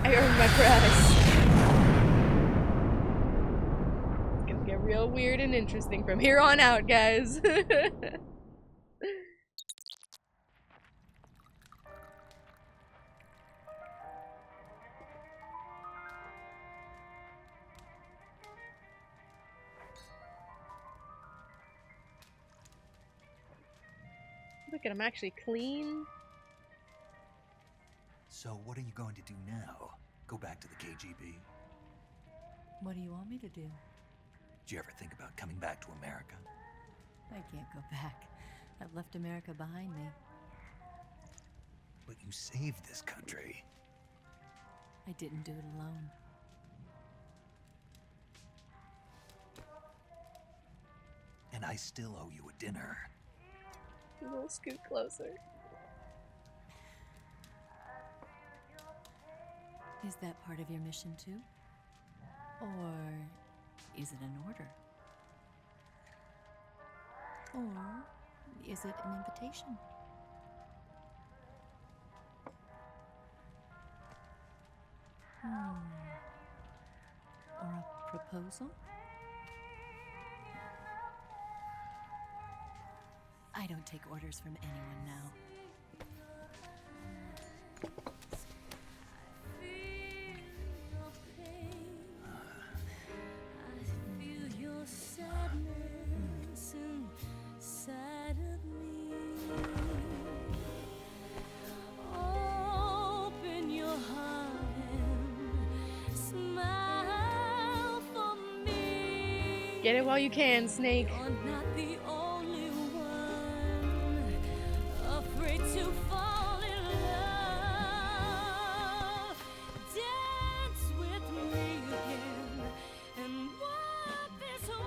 I earned my prize. It's gonna get real weird and interesting from here on out, guys. Look at him, actually clean. So what are you going to do now? Go back to the KGB? What do you want me to do? Did you ever think about coming back to America? I can't go back. I've left America behind me. But you saved this country. I didn't do it alone. And I still owe you a dinner. A little scoot closer. Is that part of your mission too? Or is it an order? Or is it an invitation? Or a proposal? I don't take orders from anyone now. Get it while you can, Snake. You're not the only one afraid to fall in love. Dance with me again and wipe this away.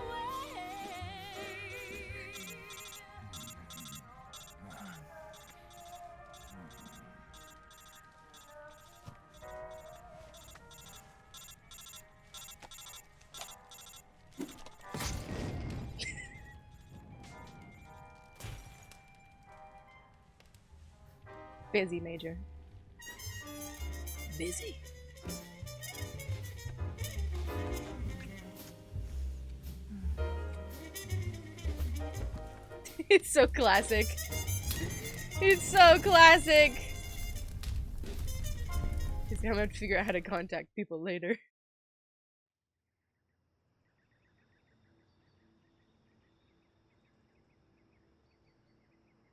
Busy, Major. Busy. It's so classic. It's so classic. He's gonna have to figure out how to contact people later.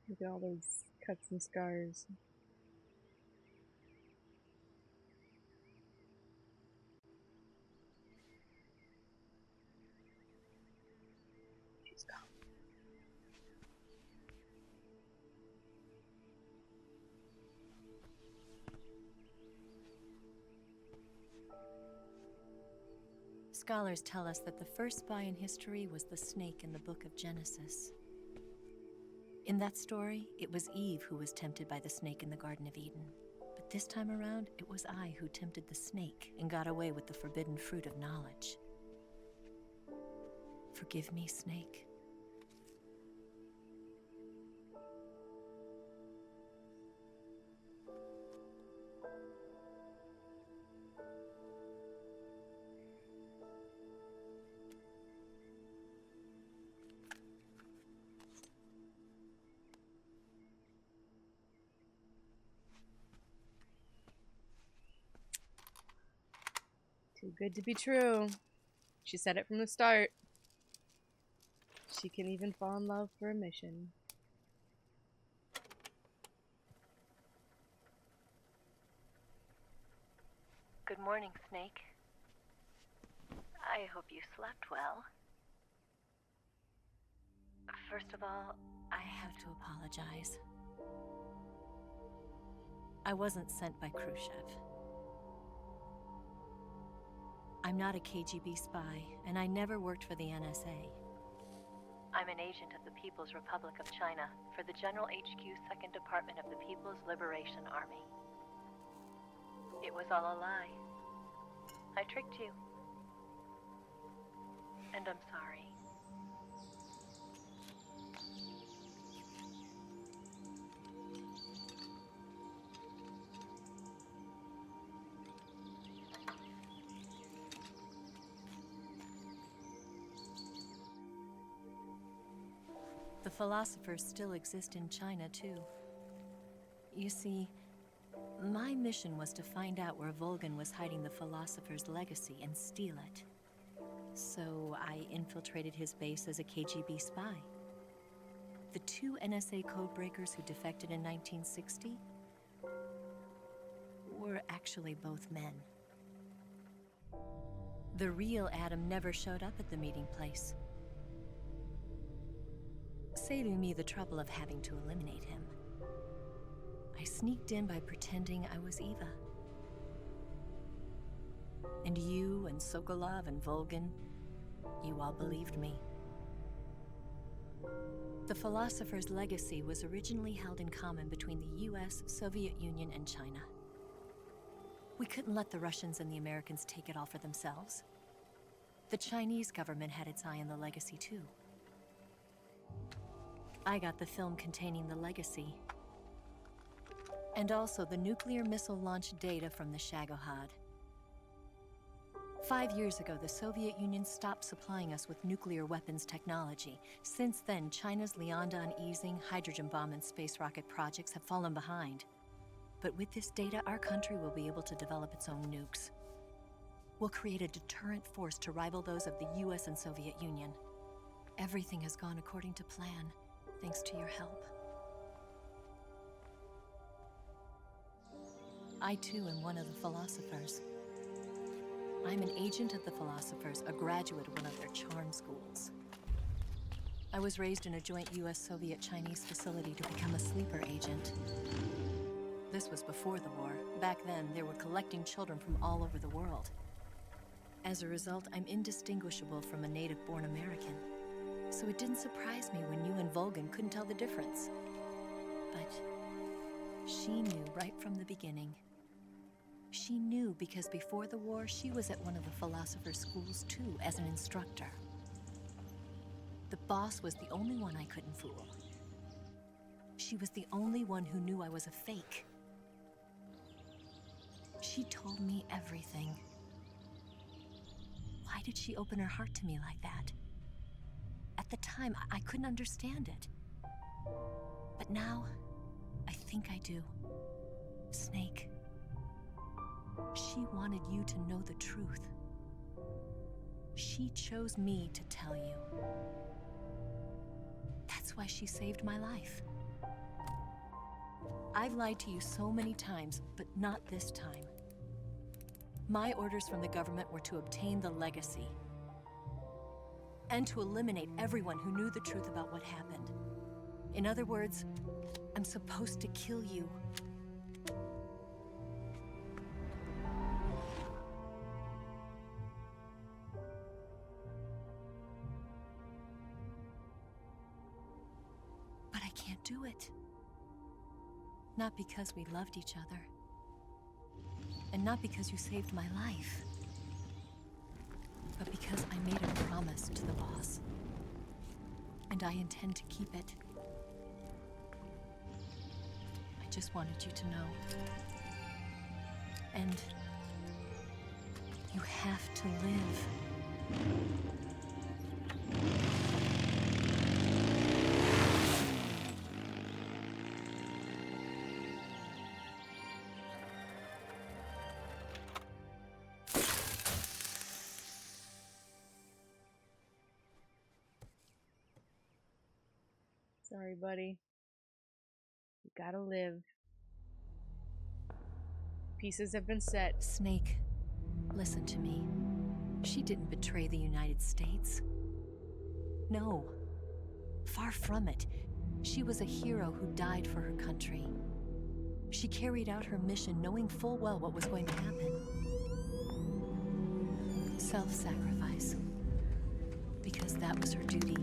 Look at all those cuts and scars. She's gone. Scholars tell us that the first spy in history was the snake in the book of Genesis. In that story, it was Eve who was tempted by the snake in the Garden of Eden. But this time around, it was I who tempted the snake and got away with the forbidden fruit of knowledge. Forgive me, Snake. Too good to be true. She said it from the start. She can even fall in love for a mission. Good morning, Snake. I hope you slept well. First of all, I have to apologize. I wasn't sent by Khrushchev. I'm not a KGB spy, and I never worked for the NSA. I'm an agent of the People's Republic of China for the General HQ 2nd Department of the People's Liberation Army. It was all a lie. I tricked you. And I'm sorry. The philosophers still exist in China, too. You see, my mission was to find out where Volgin was hiding the philosopher's legacy and steal it. So I infiltrated his base as a KGB spy. The two NSA codebreakers who defected in 1960 were actually both men. The real Adam never showed up at the meeting place, saving me the trouble of having to eliminate him. I sneaked in by pretending I was Eva. And you and Sokolov and Volgin, you all believed me. The philosopher's legacy was originally held in common between the US, Soviet Union, and China. We couldn't let the Russians and the Americans take it all for themselves. The Chinese government had its eye on the legacy too. I got the film containing the legacy, and also the nuclear missile launch data from the Shagohod. 5 years ago, the Soviet Union stopped supplying us with nuclear weapons technology. Since then, China's Liaodong easing, hydrogen bomb, and space rocket projects have fallen behind. But with this data, our country will be able to develop its own nukes. We'll create a deterrent force to rival those of the US and Soviet Union. Everything has gone according to plan, thanks to your help. I too am one of the philosophers. I'm an agent of the Philosophers, a graduate of one of their charm schools. I was raised in a joint US-Soviet-Chinese facility to become a sleeper agent. This was before the war. Back then, they were collecting children from all over the world. As a result, I'm indistinguishable from a native-born American. So it didn't surprise me when you and Volgin couldn't tell the difference. But she knew right from the beginning. She knew because before the war, she was at one of the Philosopher's schools too, as an instructor. The boss was the only one I couldn't fool. She was the only one who knew I was a fake. She told me everything. Why did she open her heart to me like that? At the time, I couldn't understand it. But now, I think I do. Snake, she wanted you to know the truth. She chose me to tell you. That's why she saved my life. I've lied to you so many times, but not this time. My orders from the government were to obtain the legacy and to eliminate everyone who knew the truth about what happened. In other words, I'm supposed to kill you. But I can't do it. Not because we loved each other. And not because you saved my life. But because I made a promise to the boss. And I intend to keep it. I just wanted you to know. And you have to live. Sorry, buddy. You gotta live. Pieces have been set. Snake, listen to me. She didn't betray the United States. No. Far from it. She was a hero who died for her country. She carried out her mission knowing full well what was going to happen. Self-sacrifice. Because that was her duty.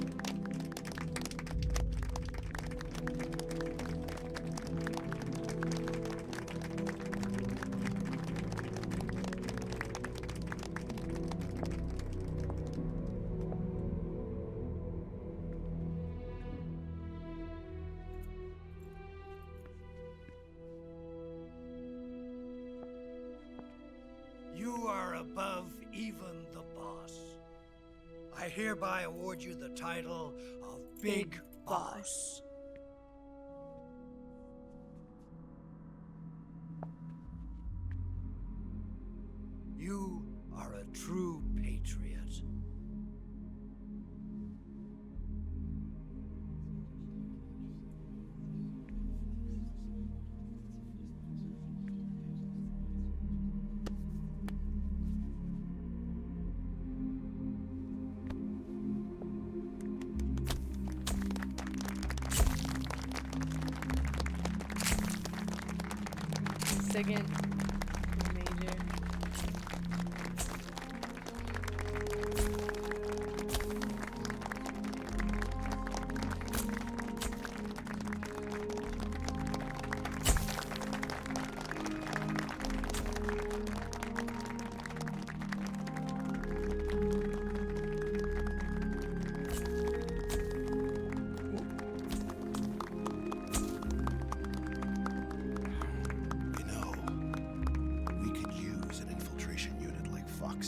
You are above even the boss. I hereby award you the title of Big Boss. You are a true patriot. Second major.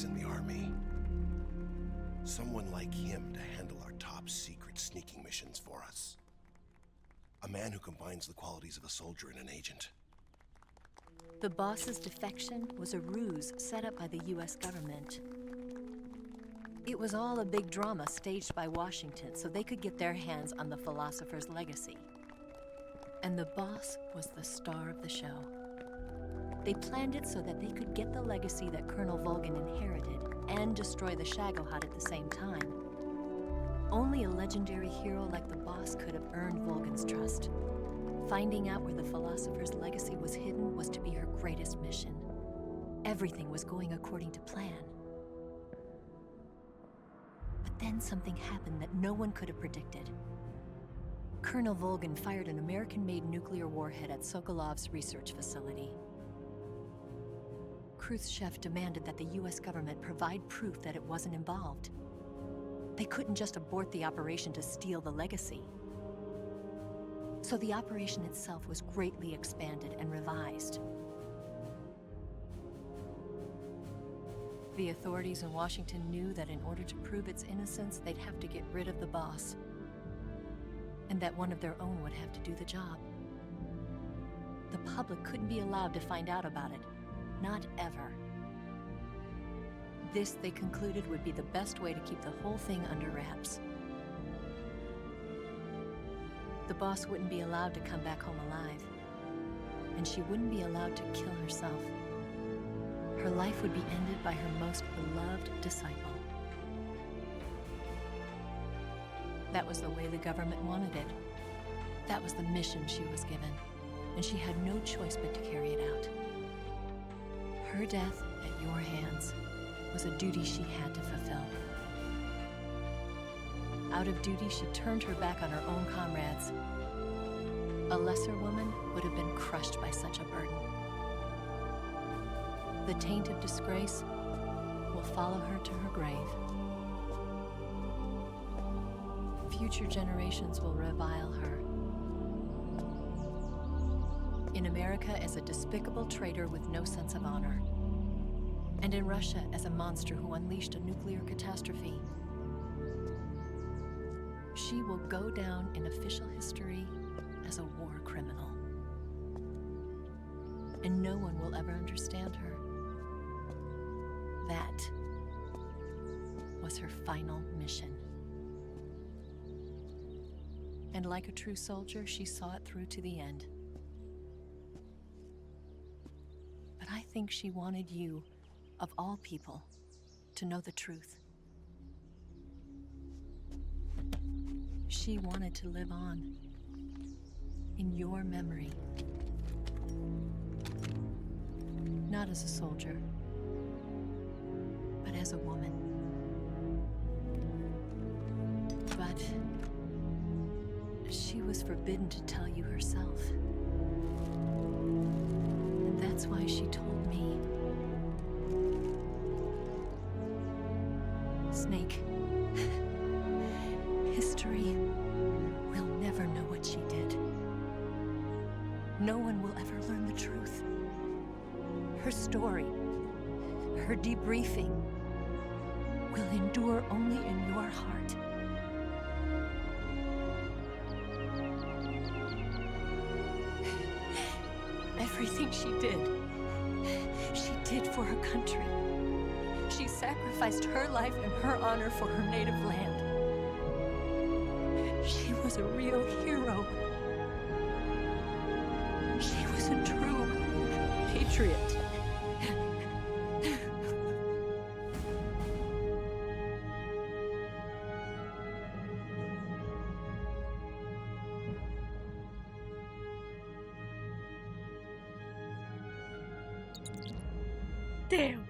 In the army. Someone like him to handle our top secret sneaking missions for us. A man who combines the qualities of a soldier and an agent. The boss's defection was a ruse set up by the US government. It was all a big drama staged by Washington so they could get their hands on the Philosopher's legacy. And the boss was the star of the show. They planned it so that they could get the legacy that Colonel Volgin inherited and destroy the Shagohod at the same time. Only a legendary hero like the boss could have earned Volgin's trust. Finding out where the philosopher's legacy was hidden was to be her greatest mission. Everything was going according to plan. But then something happened that no one could have predicted. Colonel Volgin fired an American-made nuclear warhead at Sokolov's research facility. Khrushchev demanded that the US government provide proof that it wasn't involved. They couldn't just abort the operation to steal the legacy. So the operation itself was greatly expanded and revised. The authorities in Washington knew that in order to prove its innocence, they'd have to get rid of the boss, and that one of their own would have to do the job. The public couldn't be allowed to find out about it. Not ever. This, they concluded, would be the best way to keep the whole thing under wraps. The boss wouldn't be allowed to come back home alive, and she wouldn't be allowed to kill herself. Her life would be ended by her most beloved disciple. That was the way the government wanted it. That was the mission she was given, and she had no choice but to carry it out. Her death at your hands was a duty she had to fulfill. Out of duty, she turned her back on her own comrades. A lesser woman would have been crushed by such a burden. The taint of disgrace will follow her to her grave. Future generations will revile her. In America as a despicable traitor with no sense of honor. And in Russia as a monster who unleashed a nuclear catastrophe. She will go down in official history as a war criminal. And no one will ever understand her. That was her final mission. And like a true soldier, she saw it through to the end. But I think she wanted you, of all people, to know the truth. She wanted to live on in your memory. Not as a soldier, but as a woman. But she was forbidden to tell you herself. And that's why she told me. Snake, history will never know what she did. No one will ever learn the truth. Her story, her debriefing, will endure only in your heart. Everything she did for her country. She sacrificed her life and her honor for her native land. She was a real hero. She was a true patriot. Damn.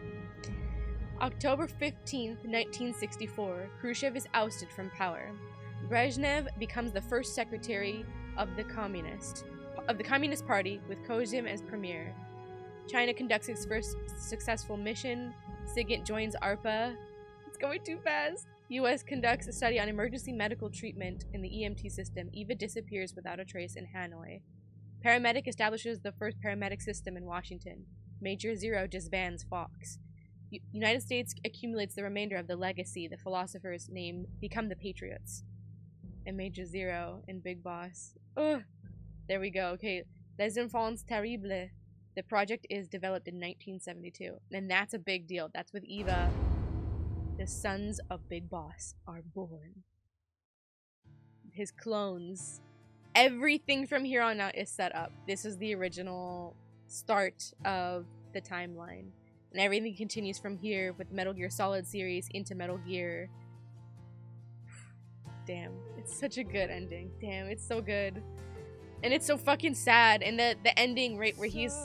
October 15th, 1964, Khrushchev is ousted from power. Brezhnev becomes the first secretary of the Communist Party, with Kozym as premier. China conducts its first successful mission. SIGINT joins ARPA. It's going too fast. US conducts a study on emergency medical treatment in the EMT system. Eva disappears without a trace in Hanoi. Paramedic establishes the first paramedic system in Washington. Major Zero disbands Fox. United States accumulates the remainder of the legacy the philosophers named become the Patriots. And Major Zero and Big Boss. Ugh. There we go. Okay. Les Enfants Terribles. The project is developed in 1972. And that's a big deal. That's with Eva. The sons of Big Boss are born. His clones. Everything from here on out is set up. This is the original start of the timeline. And everything continues from here with Metal Gear Solid series into Metal Gear. Damn, it's such a good ending. Damn, it's so good. And it's so fucking sad. And the ending, right, where he's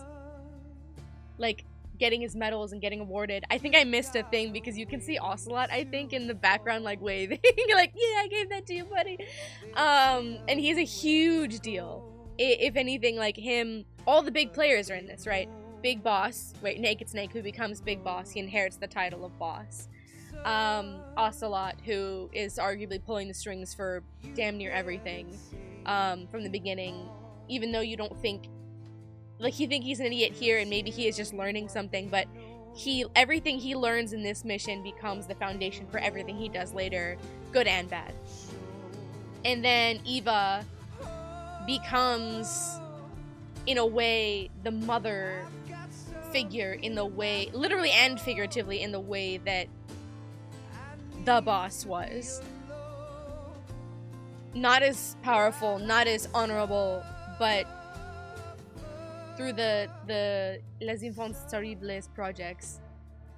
like getting his medals and getting awarded. I think I missed a thing because you can see Ocelot, I think, in the background, like waving. Like, yeah, I gave that to you, buddy. And he's a huge deal. If anything, like him, all the big players are in this, right? Big Boss, right? Naked Snake, who becomes Big Boss, he inherits the title of Boss. Ocelot, who is arguably pulling the strings for damn near everything from the beginning, even though you don't think, like, you think he's an idiot here and maybe he is just learning something, but everything he learns in this mission becomes the foundation for everything he does later, good and bad. And then Eva becomes, in a way, the mother figure, in the way, literally and figuratively, in the way that the boss was. Not as powerful, not as honorable, but through the Les Enfants Terribles projects.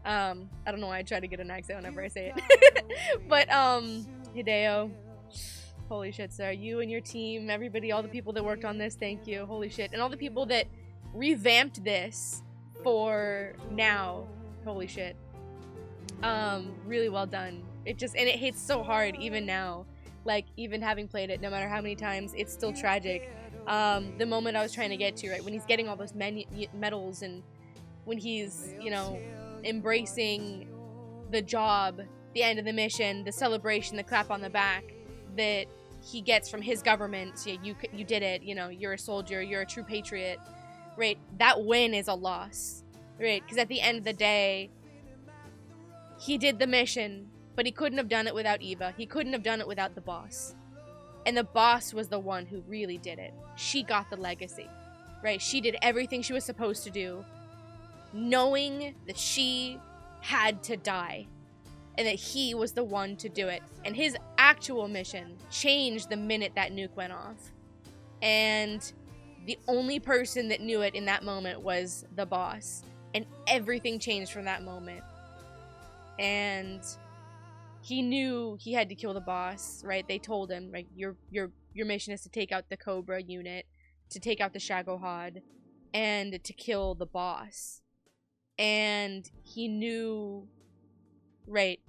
I don't know why I try to get an accent whenever I say it. But, Hideo, holy shit, sir. You and your team, everybody, all the people that worked on this, thank you. Holy shit. And all the people that revamped this for now, holy shit. Really well done. And it hits so hard even now. Like, even having played it, no matter how many times, it's still tragic. The moment I was trying to get to, right, when he's getting all those medals and when he's, you know, embracing the job, the end of the mission, the celebration, the clap on the back that he gets from his government. Yeah, you did it, you know, you're a soldier, you're a true patriot, right? That win is a loss, right? Because at the end of the day, he did the mission, but he couldn't have done it without Eva. He couldn't have done it without the boss. And the boss was the one who really did it. She got the legacy, right? She did everything she was supposed to do, knowing that she had to die and that he was the one to do it. And his actual mission changed the minute that nuke went off. And the only person that knew it in that moment was the boss. And everything changed from that moment. And he knew he had to kill the boss, right? They told him, right, your mission is to take out the Cobra unit, to take out the Shagohod, and to kill the boss. And he knew, right,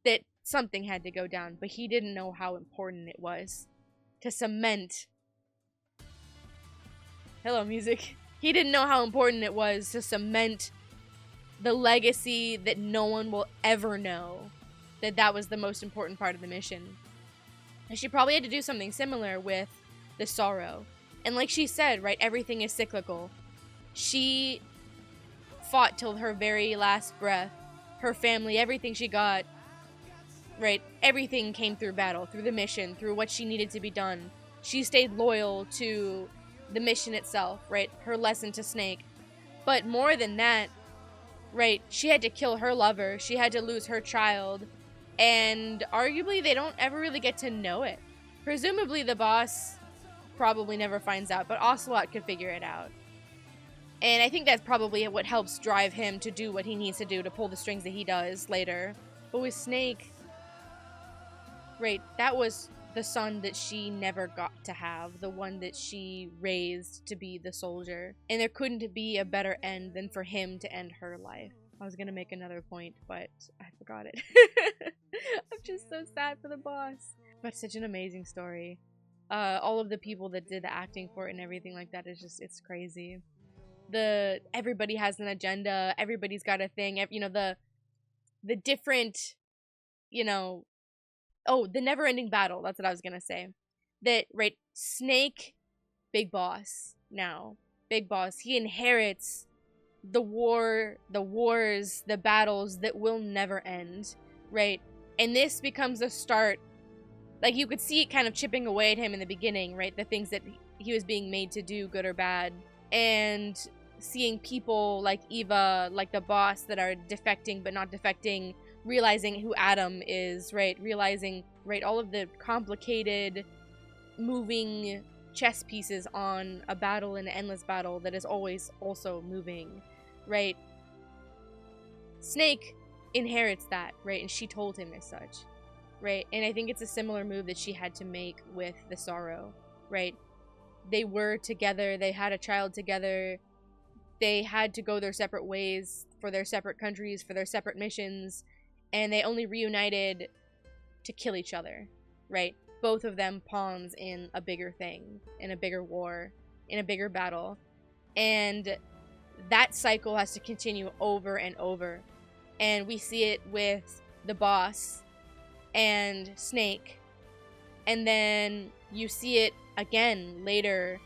that something had to go down, but he didn't know how important it was to cement. Hello, music. He didn't know how important it was to cement the legacy that no one will ever know, that was the most important part of the mission. And she probably had to do something similar with the sorrow. And like she said, right, everything is cyclical. She fought till her very last breath. Her family, everything she got, right, everything came through battle, through the mission, through what she needed to be done. She stayed loyal to the mission itself, right, her lesson to Snake. But more than that, right, she had to kill her lover, she had to lose her child, and arguably they don't ever really get to know it. Presumably the boss probably never finds out, but Ocelot could figure it out. And I think that's probably what helps drive him to do what he needs to do to pull the strings that he does later. But with Snake, right, that was the son that she never got to have, the one that she raised to be the soldier. And there couldn't be a better end than for him to end her life. I was gonna make another point, but I forgot it. I'm just so sad for the boss. But such an amazing story. All of the people that did the acting for it and everything like that is just, it's crazy. Everybody has an agenda, everybody's got a thing, you know, the different, you know, oh, the never-ending battle, that's what I was gonna say. That, right, Snake, big boss now. Big boss, he inherits the wars, the battles that will never end, right? And this becomes the start, like, you could see it kind of chipping away at him in the beginning, right? The things that he was being made to do, good or bad. And seeing people like Eva, like the boss, that are defecting but not defecting, realizing who Adam is, right? Realizing, right, all of the complicated, moving chess pieces on a battle, an endless battle that is always also moving, right? Snake inherits that, right? And she told him as such, right? And I think it's a similar move that she had to make with the Sorrow, right? They were together, they had a child together, they had to go their separate ways for their separate countries, for their separate missions, and they only reunited to kill each other, right? Both of them pawns in a bigger thing, in a bigger war, in a bigger battle. And that cycle has to continue over and over. And we see it with the boss and Snake. And then you see it again later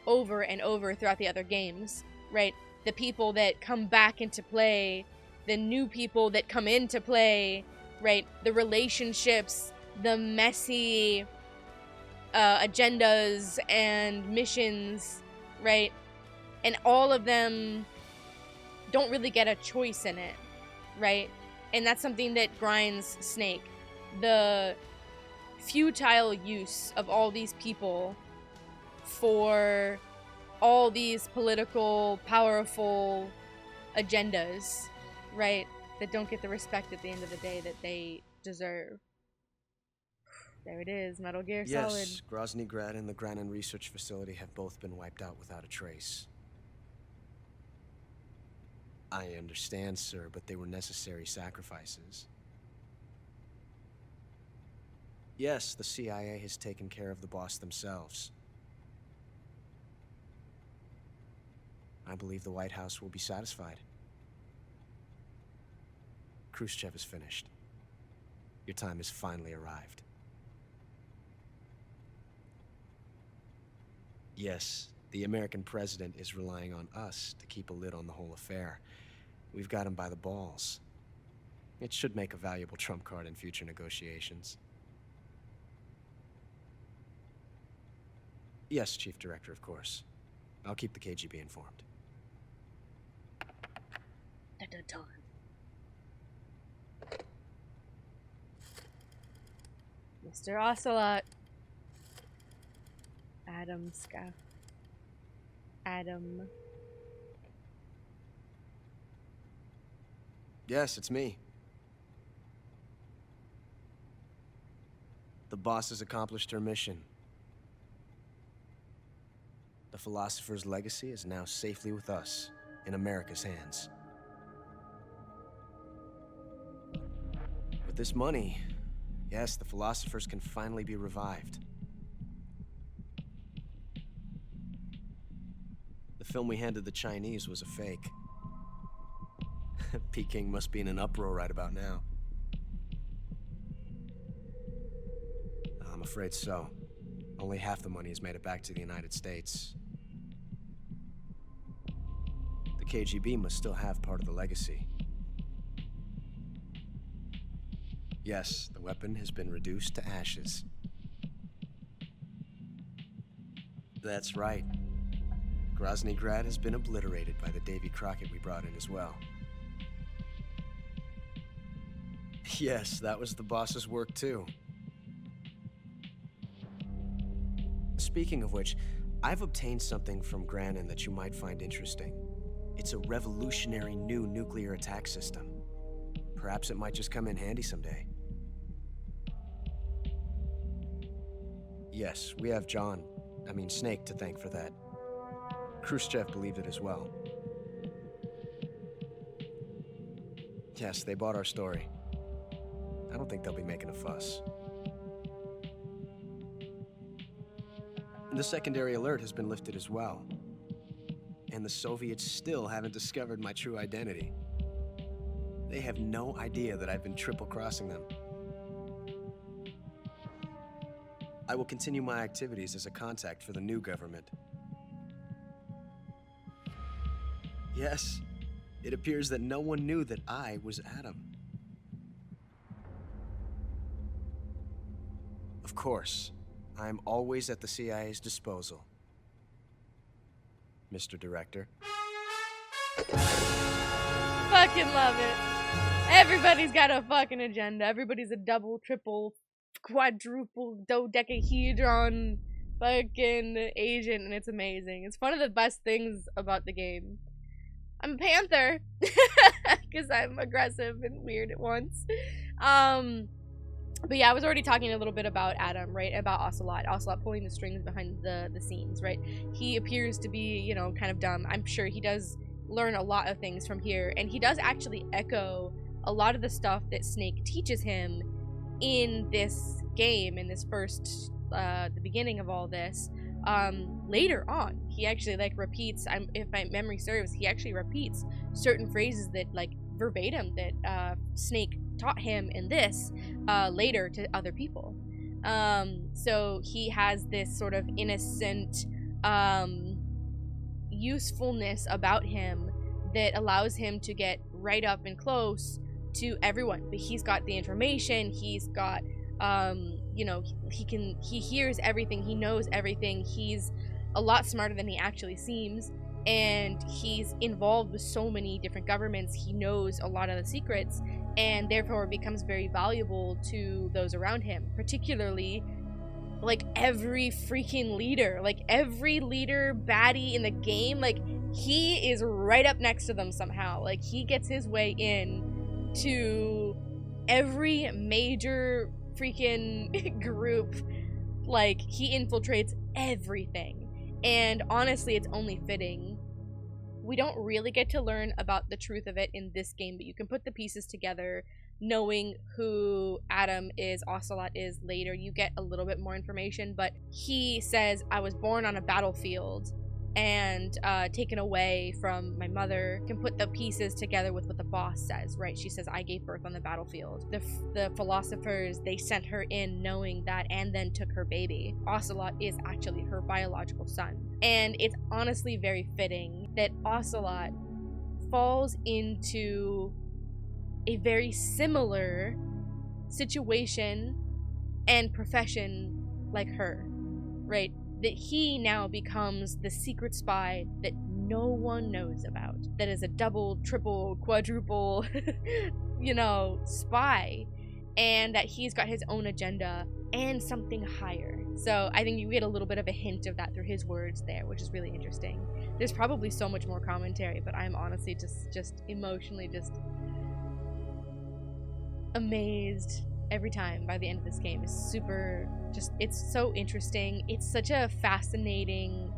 over and over throughout the other games, right? The people that come back into play, the new people that come into play, right? The relationships, the messy agendas and missions, right? And all of them don't really get a choice in it, right? And that's something that grinds Snake. The futile use of all these people for all these political, powerful agendas, right? That don't get the respect at the end of the day that they deserve. There it is, Metal Gear Solid. Yes, Grozny Grad and the Granin Research Facility have both been wiped out without a trace. I understand, sir, but they were necessary sacrifices. Yes, the CIA has taken care of the boss themselves. I believe the White House will be satisfied. Khrushchev is finished. Your time has finally arrived. Yes, the American president is relying on us to keep a lid on the whole affair. We've got him by the balls. It should make a valuable trump card in future negotiations. Yes, Chief Director, of course. I'll keep the KGB informed. Dun-dun-dun. Mr. Ocelot. Adam Scaff. Adam. Yes, it's me. The boss has accomplished her mission. The philosopher's legacy is now safely with us, in America's hands. With this money, yes, the philosophers can finally be revived. The film we handed the Chinese was a fake. Peking must be in an uproar right about now. I'm afraid so. Only half the money has made it back to the United States. The KGB must still have part of the legacy. Yes, the weapon has been reduced to ashes. That's right. Grozny Grad has been obliterated by the Davy Crockett we brought in as well. Yes, that was the boss's work too. Speaking of which, I've obtained something from Granin that you might find interesting. It's a revolutionary new nuclear attack system. Perhaps it might just come in handy someday. Yes, we have Snake to thank for that. Khrushchev believed it as well. Yes, they bought our story. I don't think they'll be making a fuss. The secondary alert has been lifted as well. And the Soviets still haven't discovered my true identity. They have no idea that I've been triple-crossing them. I will continue my activities as a contact for the new government. Yes, it appears that no one knew that I was Adam. Of course, I'm always at the CIA's disposal. Mr. Director. Fucking love it. Everybody's got a fucking agenda. Everybody's a double, triple, quadruple, dodecahedron fucking agent, and it's amazing. It's one of the best things about the game. I'm a panther because I'm aggressive and weird at once. But yeah, I was already talking a little bit about Adam, right? About Ocelot pulling the strings behind the scenes, right? He appears to be, you know, kind of dumb. I'm sure he does learn a lot of things from here, and he does actually echo a lot of the stuff that Snake teaches him in this game, in this first, the beginning of all this. Later on, he actually, like, repeats, if my memory serves, he actually repeats certain phrases that, like, verbatim that Snake taught him in this later to other people. So he has this sort of innocent usefulness about him that allows him to get right up and close to everyone. But he's got the information, he's got you know, he hears everything, he knows everything, he's a lot smarter than he actually seems, and he's involved with so many different governments. He knows a lot of the secrets, and therefore becomes very valuable to those around him, particularly like every freaking leader, like every leader baddie in the game. Like, he is right up next to them somehow. Like, he gets his way in to every major freaking group. Like, he infiltrates everything. And honestly, it's only fitting. We don't really get to learn about the truth of it in this game, but you can put the pieces together. Knowing who Adam is, Ocelot is, later, you get a little bit more information. But he says, I was born on a battlefield and taken away from my mother. Can put the pieces together with what the boss says, right? She says, I gave birth on the battlefield. The philosophers, they sent her in knowing that, and then took her baby. Ocelot is actually her biological son. And it's honestly very fitting that Ocelot falls into a very similar situation and profession like her, right? That he now becomes the secret spy that no one knows about. That is a double, triple, quadruple, you know, spy. And that he's got his own agenda and something higher. So I think you get a little bit of a hint of that through his words there, which is really interesting. There's probably so much more commentary, but I'm honestly just emotionally just amazed every time by the end of this game. Is super, just, it's so interesting. It's such a fascinating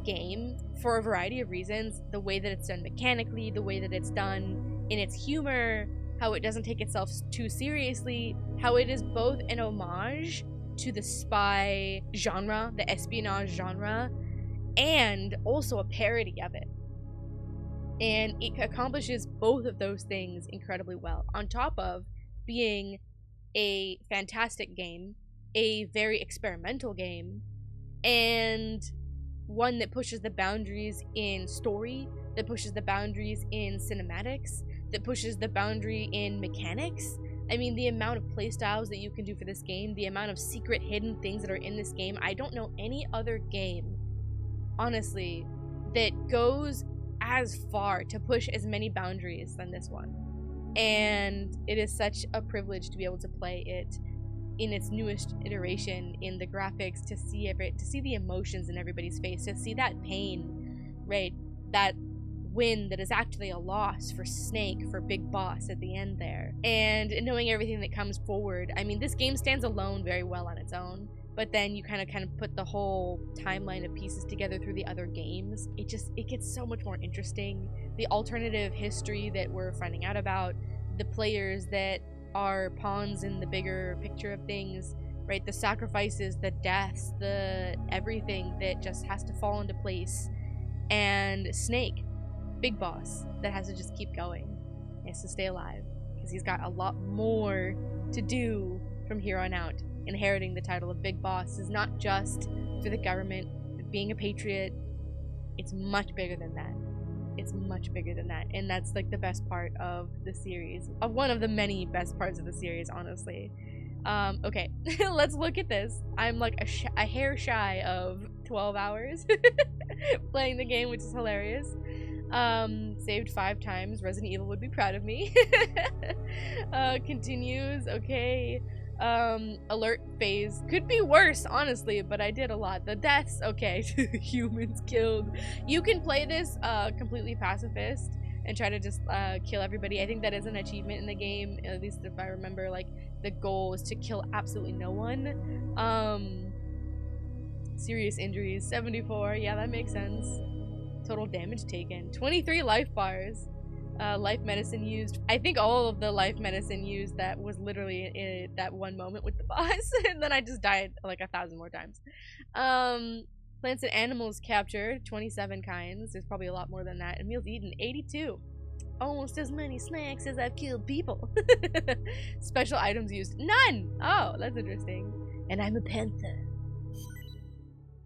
game for a variety of reasons. The way that it's done mechanically, the way that it's done in its humor, how it doesn't take itself too seriously, how it is both an homage to the spy genre, the espionage genre, and also a parody of it. And it accomplishes both of those things incredibly well, on top of being a fantastic game, a very experimental game, and one that pushes the boundaries in story, that pushes the boundaries in cinematics, that pushes the boundary in mechanics. I mean, the amount of playstyles that you can do for this game, the amount of secret hidden things that are in this game, I don't know any other game, honestly, that goes as far to push as many boundaries than this one. And it is such a privilege to be able to play it in its newest iteration, in the graphics, to see it, to see the emotions in everybody's face, to see that pain, right? That win that is actually a loss for Snake, for Big Boss at the end there. And knowing everything that comes forward. I mean, this game stands alone very well on its own, but then you kind of put the whole timeline of pieces together through the other games. It gets so much more interesting. The alternative history that we're finding out about, the players that are pawns in the bigger picture of things, right? The sacrifices, the deaths, the everything that just has to fall into place. And Snake, Big Boss, that has to just keep going. He has to stay alive because he's got a lot more to do from here on out. Inheriting the title of Big Boss is not just for the government, being a patriot. It's much bigger than that. It's much bigger than that. And that's like the best part of the series. One of the many best parts of the series, honestly. Okay, let's look at this. I'm like a hair shy of 12 hours playing the game, which is hilarious. Saved 5 times. Resident Evil would be proud of me. Continues. Okay. Alert phase could be worse, honestly, but I did a lot. The deaths, okay. Humans killed. You can play this completely pacifist and try to just kill everybody. I think that is an achievement in the game, at least if I remember. Like, the goal is to kill absolutely no one. Serious injuries 74. Yeah, that makes sense. Total damage taken 23 life bars. Life medicine used. I think all of the life medicine used that was literally in that one moment with the boss, and then I just died like 1,000 more times. Plants and animals captured 27 kinds. There's probably a lot more than that. And meals eaten 82. Almost as many snacks as I've killed people. Special items used none. Oh, that's interesting. And I'm a panther.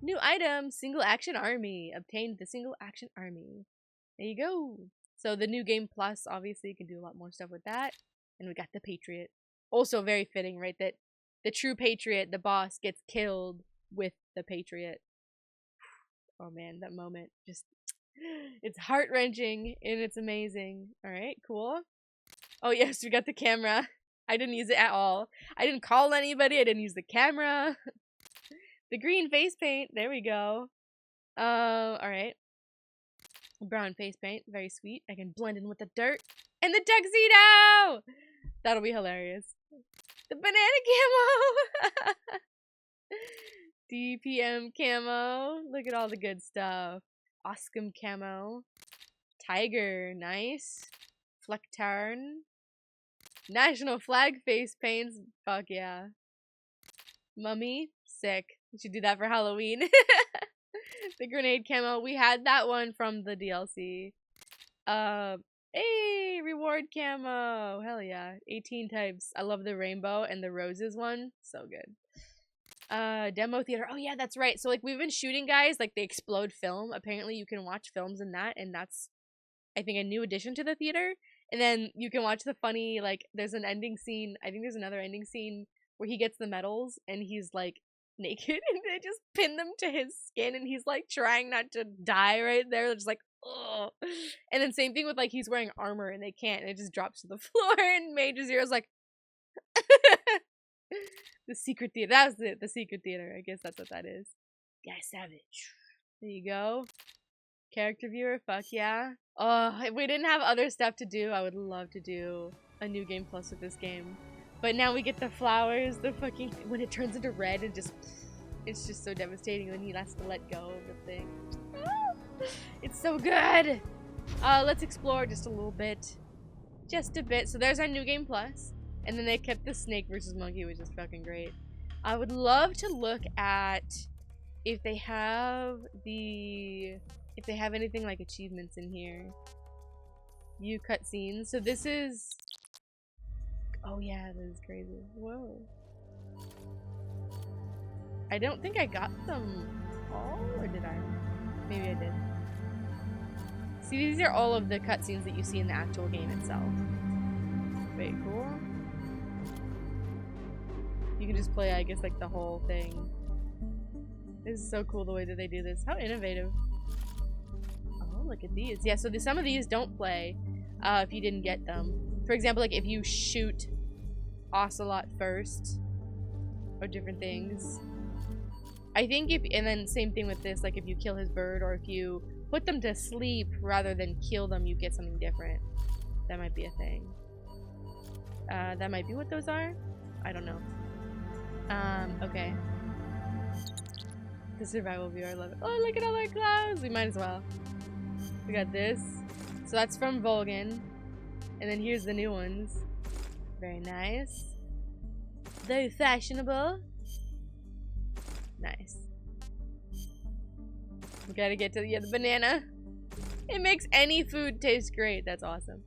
New item, single action army. Obtained the single action army. There you go. So the new game plus, obviously you can do a lot more stuff with that. And we got the Patriot. Also very fitting, right? That the true Patriot, the boss, gets killed with the Patriot. Oh man, that moment. Just, it's heart-wrenching and it's amazing. Alright, cool. Oh yes, we got the camera. I didn't use it at all. I didn't call anybody. I didn't use the camera. The green face paint. There we go. Alright. Brown face paint. Very sweet. I can blend in with the dirt. And the tuxedo! That'll be hilarious. The banana camo! DPM camo. Look at all the good stuff. Oscum camo. Tiger. Nice. Flecktarn. National flag face paints. Fuck yeah. Mummy. Sick. We should do that for Halloween. The grenade camo. We had that one from the DLC. Hey, reward camo. Hell yeah. 18 types. I love the rainbow and the roses one. So good. Demo theater. Oh yeah, that's right. So like we've been shooting, guys, like the explode film. Apparently you can watch films in that, and that's, I think, a new addition to the theater. And then you can watch the funny, like, there's an ending scene. I think there's another ending scene where he gets the medals and he's like naked and they just pin them to his skin and he's like trying not to die right there. They're just like, ugh. And then same thing with like he's wearing armor and they can't, and it just drops to the floor and Major Zero's like the secret theater. That was it, the secret theater. I guess that's what that is. Yeah, savage. There you go. Character viewer, fuck yeah. Oh, if we didn't have other stuff to do, I would love to do a new game plus with this game. But now we get the flowers, the fucking, when it turns into red and just, it's just so devastating when he has to let go of the thing. It's so good. Let's explore just a little bit. Just a bit. So there's our new game plus. And then they kept the snake versus monkey, which is fucking great. I would love to look at if they have anything like achievements in here. View cutscenes. So this is, oh yeah, this is crazy. Whoa. I don't think I got them all, or did I? Maybe I did. See, these are all of the cutscenes that you see in the actual game itself. Very cool. You can just play, I guess, like the whole thing. This is so cool the way that they do this. How innovative. Oh, look at these. Yeah, so some of these don't play if you didn't get them. For example, like if you shoot Ocelot first, or different things. I think and then same thing with this, like if you kill his bird or if you put them to sleep rather than kill them, you get something different. That might be a thing. That might be what those are? I don't know. Okay. The survival viewer, I love it. Oh, look at all our clouds! We might as well. We got this. So that's from Volgin. And then here's the new ones. Very nice. Very fashionable. Nice. We gotta get to the banana. It makes any food taste great. That's awesome.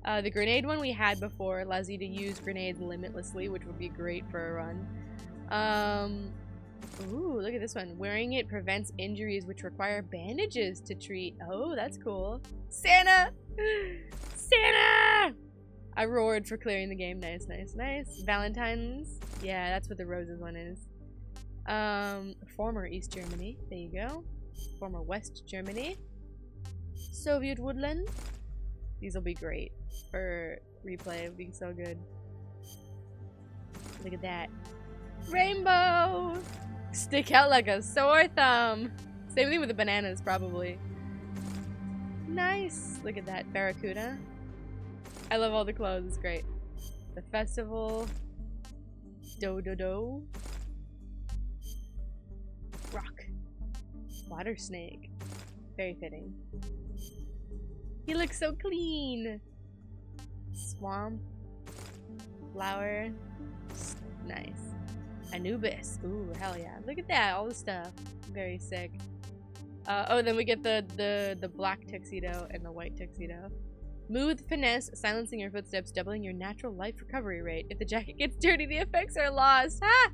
The grenade one we had before allows you to use grenades limitlessly, which would be great for a run. Ooh, look at this one. Wearing it prevents injuries which require bandages to treat. Oh, that's cool. Santa! Santa! I roared for clearing the game. Nice, nice, nice. Valentine's. Yeah, that's what the roses one is. Former East Germany. There you go. Former West Germany. Soviet woodland. These will be great for replay. It'll be so good. Look at that. Rainbow! Stick out like a sore thumb. Same thing with the bananas, probably. Nice. Look at that. Barracuda. I love all the clothes. It's great. The festival. Do. Rock. Water snake. Very fitting. He looks so clean. Swamp. Flower. Nice. Anubis. Ooh, hell yeah. Look at that. All the stuff. Very sick. Oh, then we get the black tuxedo and the white tuxedo. Smooth finesse, silencing your footsteps, doubling your natural life recovery rate. If the jacket gets dirty, the effects are lost. Ha!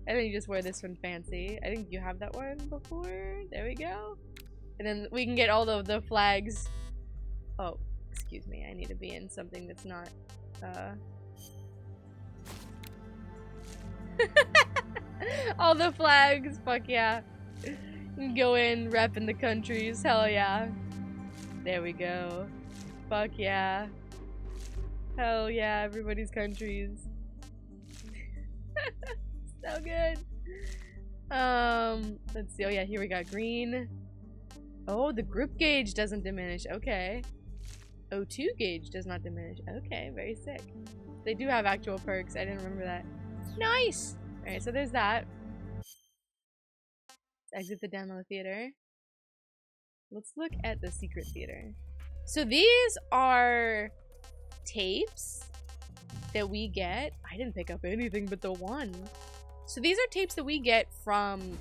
And then you just wear this one fancy. I think you have that one before. There we go. And then we can get all of the flags. Oh, excuse me. I need to be in something that's not, all the flags. Fuck yeah. Go in, repping the countries. Hell yeah. There we go. Fuck yeah. Hell yeah, everybody's countries. So good. Let's see. Oh yeah, here we got green. Oh, the group gauge doesn't diminish. Okay. O2 gauge does not diminish. Okay, very sick. They do have actual perks. I didn't remember that. Nice! Alright, so there's that. Let's exit the demo theater. Let's look at the secret theater. So these are tapes that we get. I didn't pick up anything but the one. So these are tapes that we get from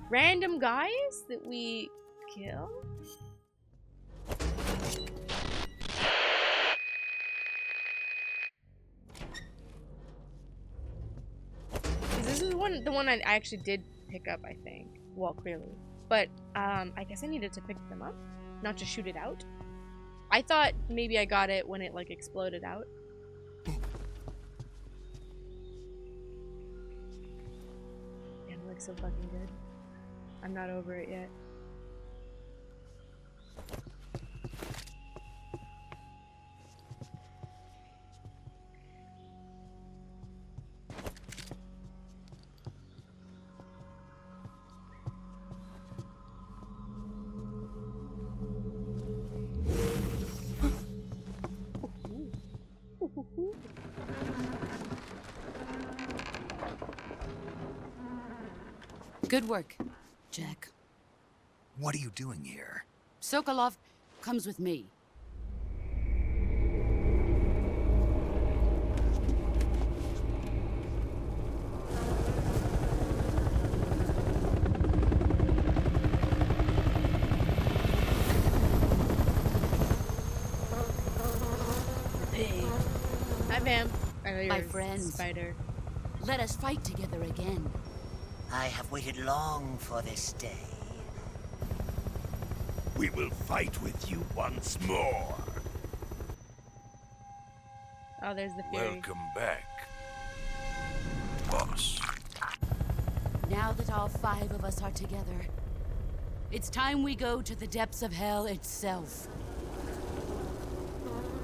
random guys that we kill. This is the one I actually did pick up, I think. Well, clearly. But I guess I needed to pick them up, not just shoot it out. I thought maybe I got it when it like exploded out. Yeah, it looks so fucking good. I'm not over it yet. Good work, Jack. What are you doing here? Sokolov comes with me. Hey. Hi, Vam. My friends. Spider. Let us fight together again. I have waited long for this day. We will fight with you once more. Oh, there's the Fury. Welcome back, boss. Now that all 5 of us are together, it's time we go to the depths of hell itself.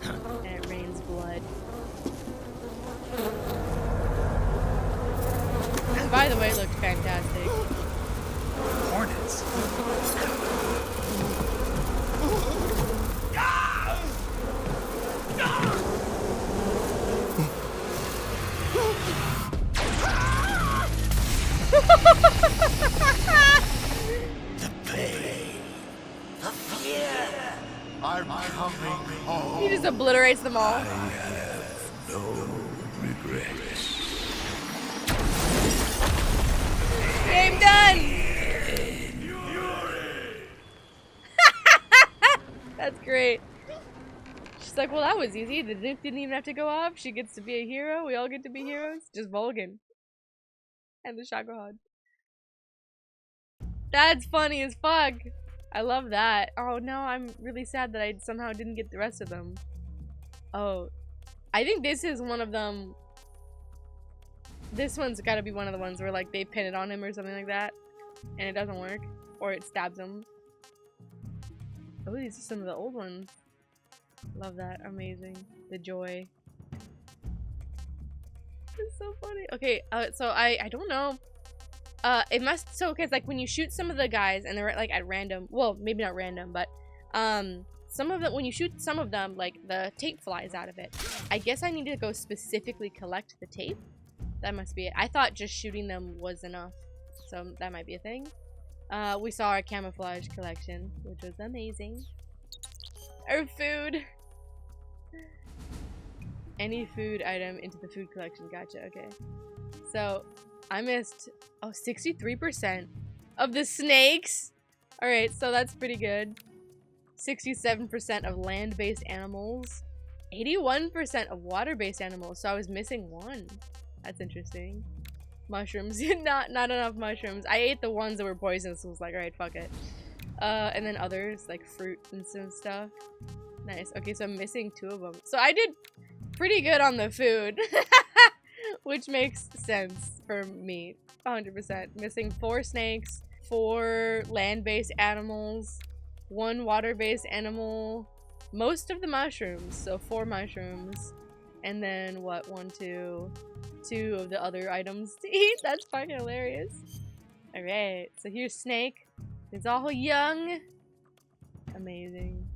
And it rains blood. By the way, it looked fantastic. Hornets. The pain, the fear. I'm coming home. He just obliterates them all. I have no regrets. Game done! That's great. She's like, well, that was easy. The nuke didn't even have to go off. She gets to be a hero. We all get to be heroes. Just Volgin. And the Shagohod. That's funny as fuck. I love that. Oh no, I'm really sad that I somehow didn't get the rest of them. Oh. I think this is one of them. This one's gotta be one of the ones where like they pin it on him or something like that. And it doesn't work. Or it stabs him. Oh, these are some of the old ones. Love that. Amazing. The joy. It's so funny. Okay, so I don't know. It must, so, cause like when you shoot some of the guys and they're like at random, well, maybe not random, but, some of them, when you shoot some of them, like the tape flies out of it. I guess I need to go specifically collect the tape. That must be it. I thought just shooting them was enough. So that might be a thing. We saw our camouflage collection, which was amazing. Our food. Any food item into the food collection. Gotcha, okay. So, I missed, 63% of the snakes. Alright, so that's pretty good. 67% of land-based animals. 81% of water-based animals, so I was missing one. That's interesting. Mushrooms. not enough mushrooms. I ate the ones that were poisonous, so I was like, alright, fuck it. And then others, like fruit and some stuff. Nice. Okay, so I'm missing 2 of them. So I did pretty good on the food. Which makes sense for me. 100%. Missing 4 snakes, 4 land-based animals, 1 water-based animal, most of the mushrooms, so 4 mushrooms, and then what, 1, 2 of the other items to eat. That's fucking hilarious. Alright, so here's Snake. It's all young. Amazing.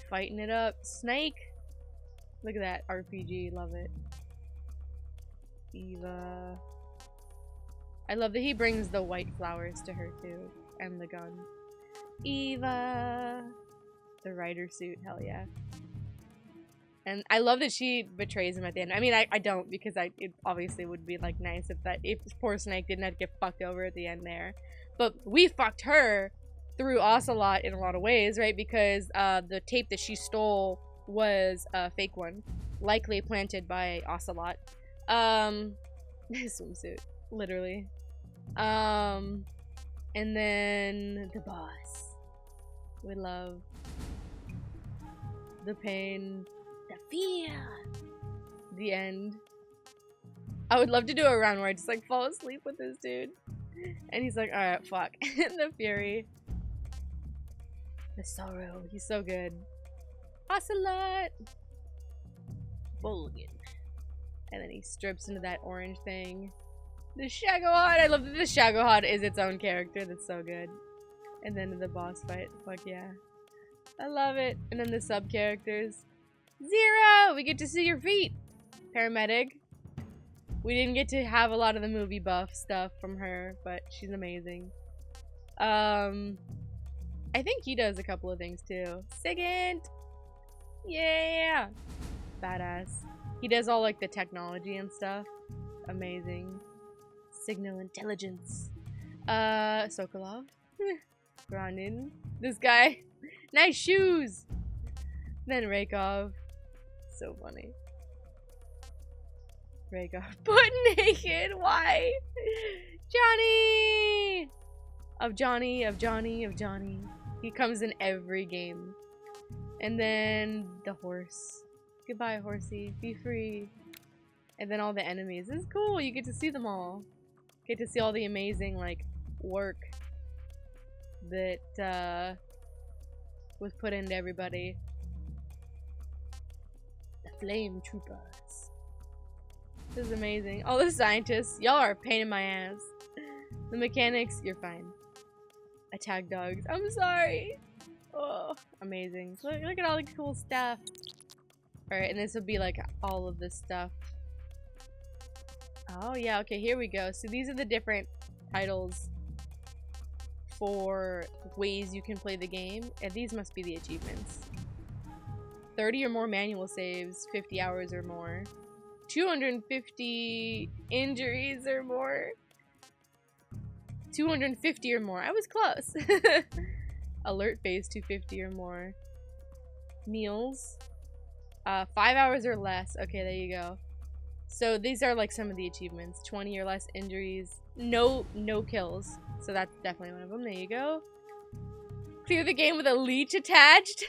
Fighting it up. Snake! Look at that RPG, love it. Eva. I love that he brings the white flowers to her too. And the gun. Eva! The rider suit, hell yeah. And I love that she betrays him at the end. I mean, I don't, because it obviously would be like nice if poor Snake didn't have to get fucked over at the end there. But we fucked her through Ocelot in a lot of ways, right? Because the tape that she stole was a fake one, likely planted by Ocelot. Swimsuit, literally. And then the boss. We love the pain, the fear, the end. I would love to do a round where I just like fall asleep with this dude, and he's like, all right, fuck. The fury, the sorrow. He's so good. Ocelot! Volgin. And then he strips into that orange thing. The Shagohod! I love that the Shagohod is its own character. That's so good. And then the boss fight. Fuck yeah. I love it. And then the sub-characters. Zero! We get to see your feet! Paramedic. We didn't get to have a lot of the movie buff stuff from her, but she's amazing. I think he does a couple of things too. Second! Yeah! Badass. He does all like the technology and stuff. Amazing. Signal intelligence. Sokolov. Grandin. This guy. Nice shoes! Then Raykov. So funny. Raykov. Butt naked! Why? Johnny! Of Johnny. He comes in every game. And then the horse. Goodbye, horsey. Be free. And then all the enemies. This is cool. You get to see them all. Get to see all the amazing, like, work that was put into everybody. The flame troopers. This is amazing. All the scientists. Y'all are a pain in my ass. The mechanics. You're fine. Attack dogs. I'm sorry. Oh, amazing. Look at all the cool stuff. Alright, and this will be like all of this stuff. Oh yeah, okay, here we go. So these are the different titles for ways you can play the game. And these must be the achievements. 30 or more manual saves, 50 hours or more. 250 injuries or more. 250 or more. I was close. Alert phase 250 or more. Meals. 5 hours or less. Okay, there you go. So these are like some of the achievements. 20 or less injuries. No kills. So that's definitely one of them. There you go. Clear the game with a leech attached.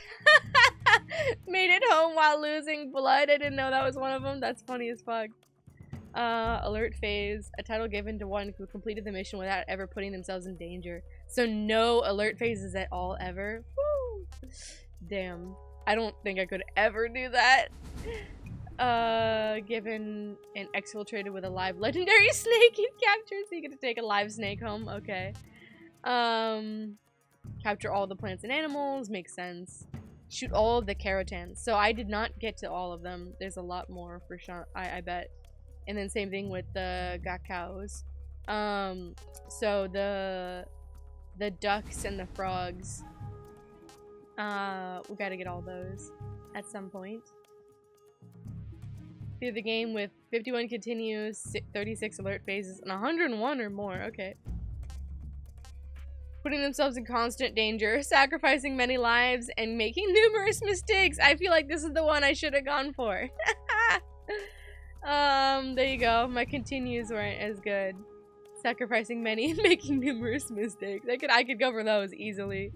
Made it home while losing blood. I didn't know that was one of them. That's funny as fuck. Alert phase. A title given to one who completed the mission without ever putting themselves in danger. So no alert phases at all ever. Woo! Damn. I don't think I could ever do that. Given and exfiltrated with a live legendary snake you captured, so you get to take a live snake home. Okay. Capture all the plants and animals, makes sense. Shoot all of the kerotans. So I did not get to all of them. There's a lot more for sure, I bet. And then same thing with the gakkaos. So the ducks and the frogs. We gotta get all those at some point. Through the game with 51 continues, 36 alert phases, and 101 or more. Okay. Putting themselves in constant danger, sacrificing many lives, and making numerous mistakes. I feel like this is the one I should have gone for. There you go. My continues weren't as good. Sacrificing many and making numerous mistakes. I could go for those easily.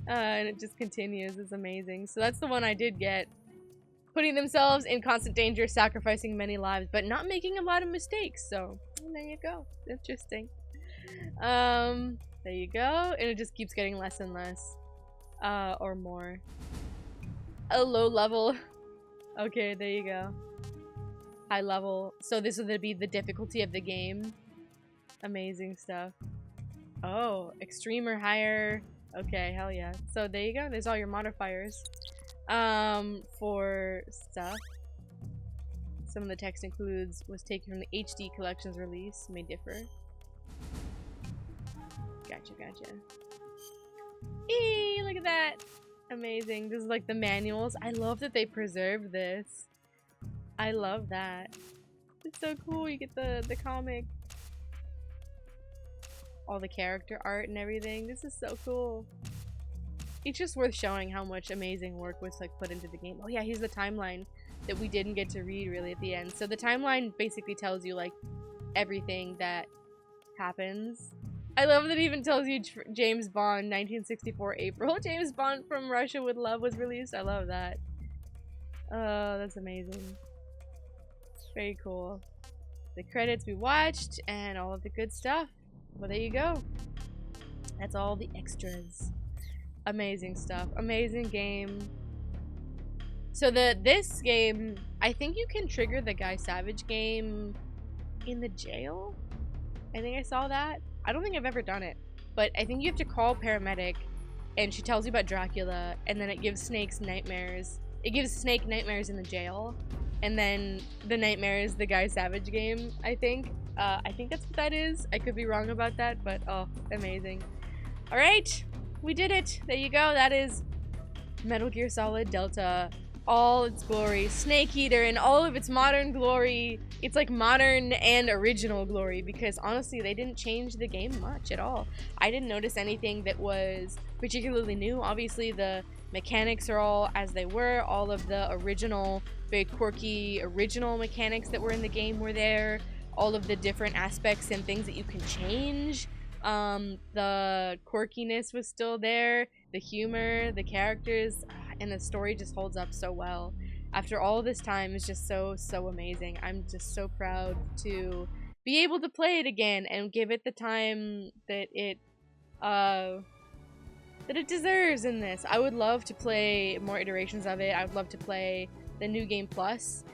And it just continues. It's amazing. So that's the one I did get. Putting themselves in constant danger, sacrificing many lives, but not making a lot of mistakes. So there you go. Interesting. There you go. And it just keeps getting less and less. Or more. A low level. Okay, there you go. High level. So this would be the difficulty of the game. Amazing stuff. Oh, extreme or higher. Okay, hell yeah. So there you go. There's all your modifiers. For stuff. Some of the text includes was taken from the HD collection's release. May differ. Gotcha. Eee, look at that. Amazing. This is like the manuals. I love that they preserve this. I love that. It's so cool. You get the comic. All the character art and everything. This is so cool. It's just worth showing how much amazing work was like put into the game. Oh yeah, here's the timeline that we didn't get to read really at the end. So the timeline basically tells you like everything that happens. I love that it even tells you James Bond 1964 April. James Bond from Russia with Love was released. I love that. Oh, that's amazing. Very cool. The credits we watched and all of the good stuff. Well, there you go. That's all the extras. Amazing stuff. Amazing game. So this game, I think you can trigger the Guy Savage game in the jail. I think I saw that. I don't think I've ever done it, but I think you have to call paramedic, and she tells you about Dracula, and then it gives Snake's nightmares. It gives Snake nightmares in the jail, and then the nightmare is the Guy Savage game. I think that's what that is. I could be wrong about that, but oh, amazing. All right. We did it. There you go. That is Metal Gear Solid Delta. All its glory. Snake Eater in all of its modern glory. It's like modern and original glory because honestly, they didn't change the game much at all. I didn't notice anything that was particularly new. Obviously, the mechanics are all as they were. All of the original, very quirky, original mechanics that were in the game were there. All of the different aspects and things that you can change. The quirkiness was still there, the humor, the characters, and the story just holds up so well. After all this time, it's just so amazing. I'm just so proud to be able to play it again and give it the time that it deserves in this. I would love to play more iterations of it. I would love to play the New Game Plus.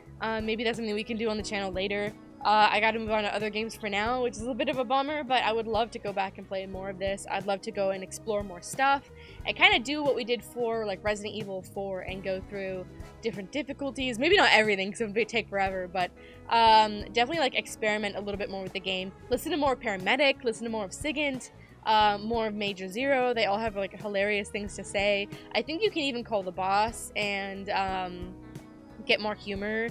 Maybe that's something we can do on the channel later. I gotta move on to other games for now, which is a bit of a bummer, but I would love to go back and play more of this. I'd love to go and explore more stuff and kind of do what we did for like Resident Evil 4 and go through different difficulties. Maybe not everything because it would take forever, but definitely like experiment a little bit more with the game. Listen to more Paramedic, listen to more of Sigint, more of Major Zero. They all have like hilarious things to say. I think you can even call the boss and get more humor.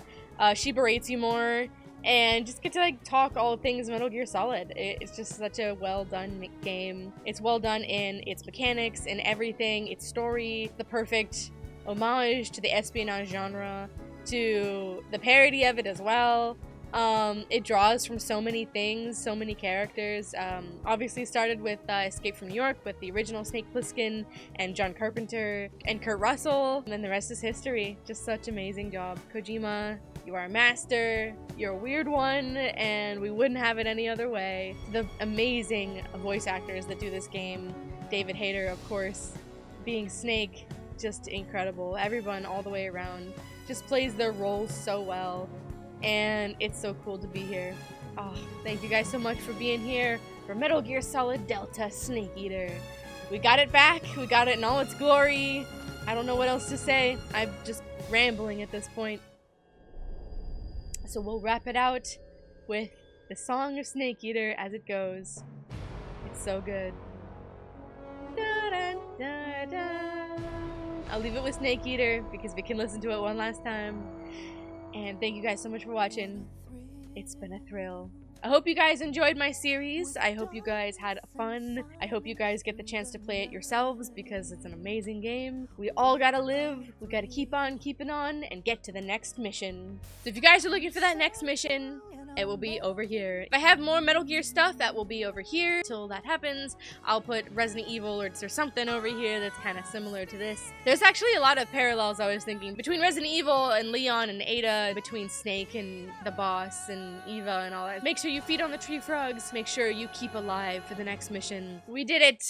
She berates you more. And just get to like talk all things Metal Gear Solid. It's just such a well done game. It's well done in its mechanics and everything, its story, the perfect homage to the espionage genre, to the parody of it as well. It draws from so many things, so many characters. Obviously started with Escape from New York with the original Snake Plissken and John Carpenter and Kurt Russell. And then the rest is history. Just such amazing job. Kojima, you are a master, you're a weird one, and we wouldn't have it any other way. The amazing voice actors that do this game. David Hayter, of course, being Snake, just incredible. Everyone all the way around. just plays their roles so well. And it's so cool to be here. Oh, thank you guys so much for being here for Metal Gear Solid Delta Snake Eater. We got it back. We got it in all its glory. I don't know what else to say. I'm just rambling at this point. So we'll wrap it out with the song of Snake Eater as it goes. It's so good. Da, da, da, da. I'll leave it with Snake Eater because we can listen to it one last time. And thank you guys so much for watching. It's been a thrill. I hope you guys enjoyed my series. I hope you guys had fun. I hope you guys get the chance to play it yourselves because it's an amazing game. We all gotta live. We gotta keep on keeping on and get to the next mission. So if you guys are looking for that next mission, it will be over here. If I have more Metal Gear stuff, that will be over here. Till that happens, I'll put Resident Evil or something over here that's kind of similar to this. There's actually a lot of parallels, I was thinking, between Resident Evil and Leon and Ada, between Snake and the boss and Eva and all that. Make sure you feed on the tree frogs. Make sure you keep alive for the next mission. We did it!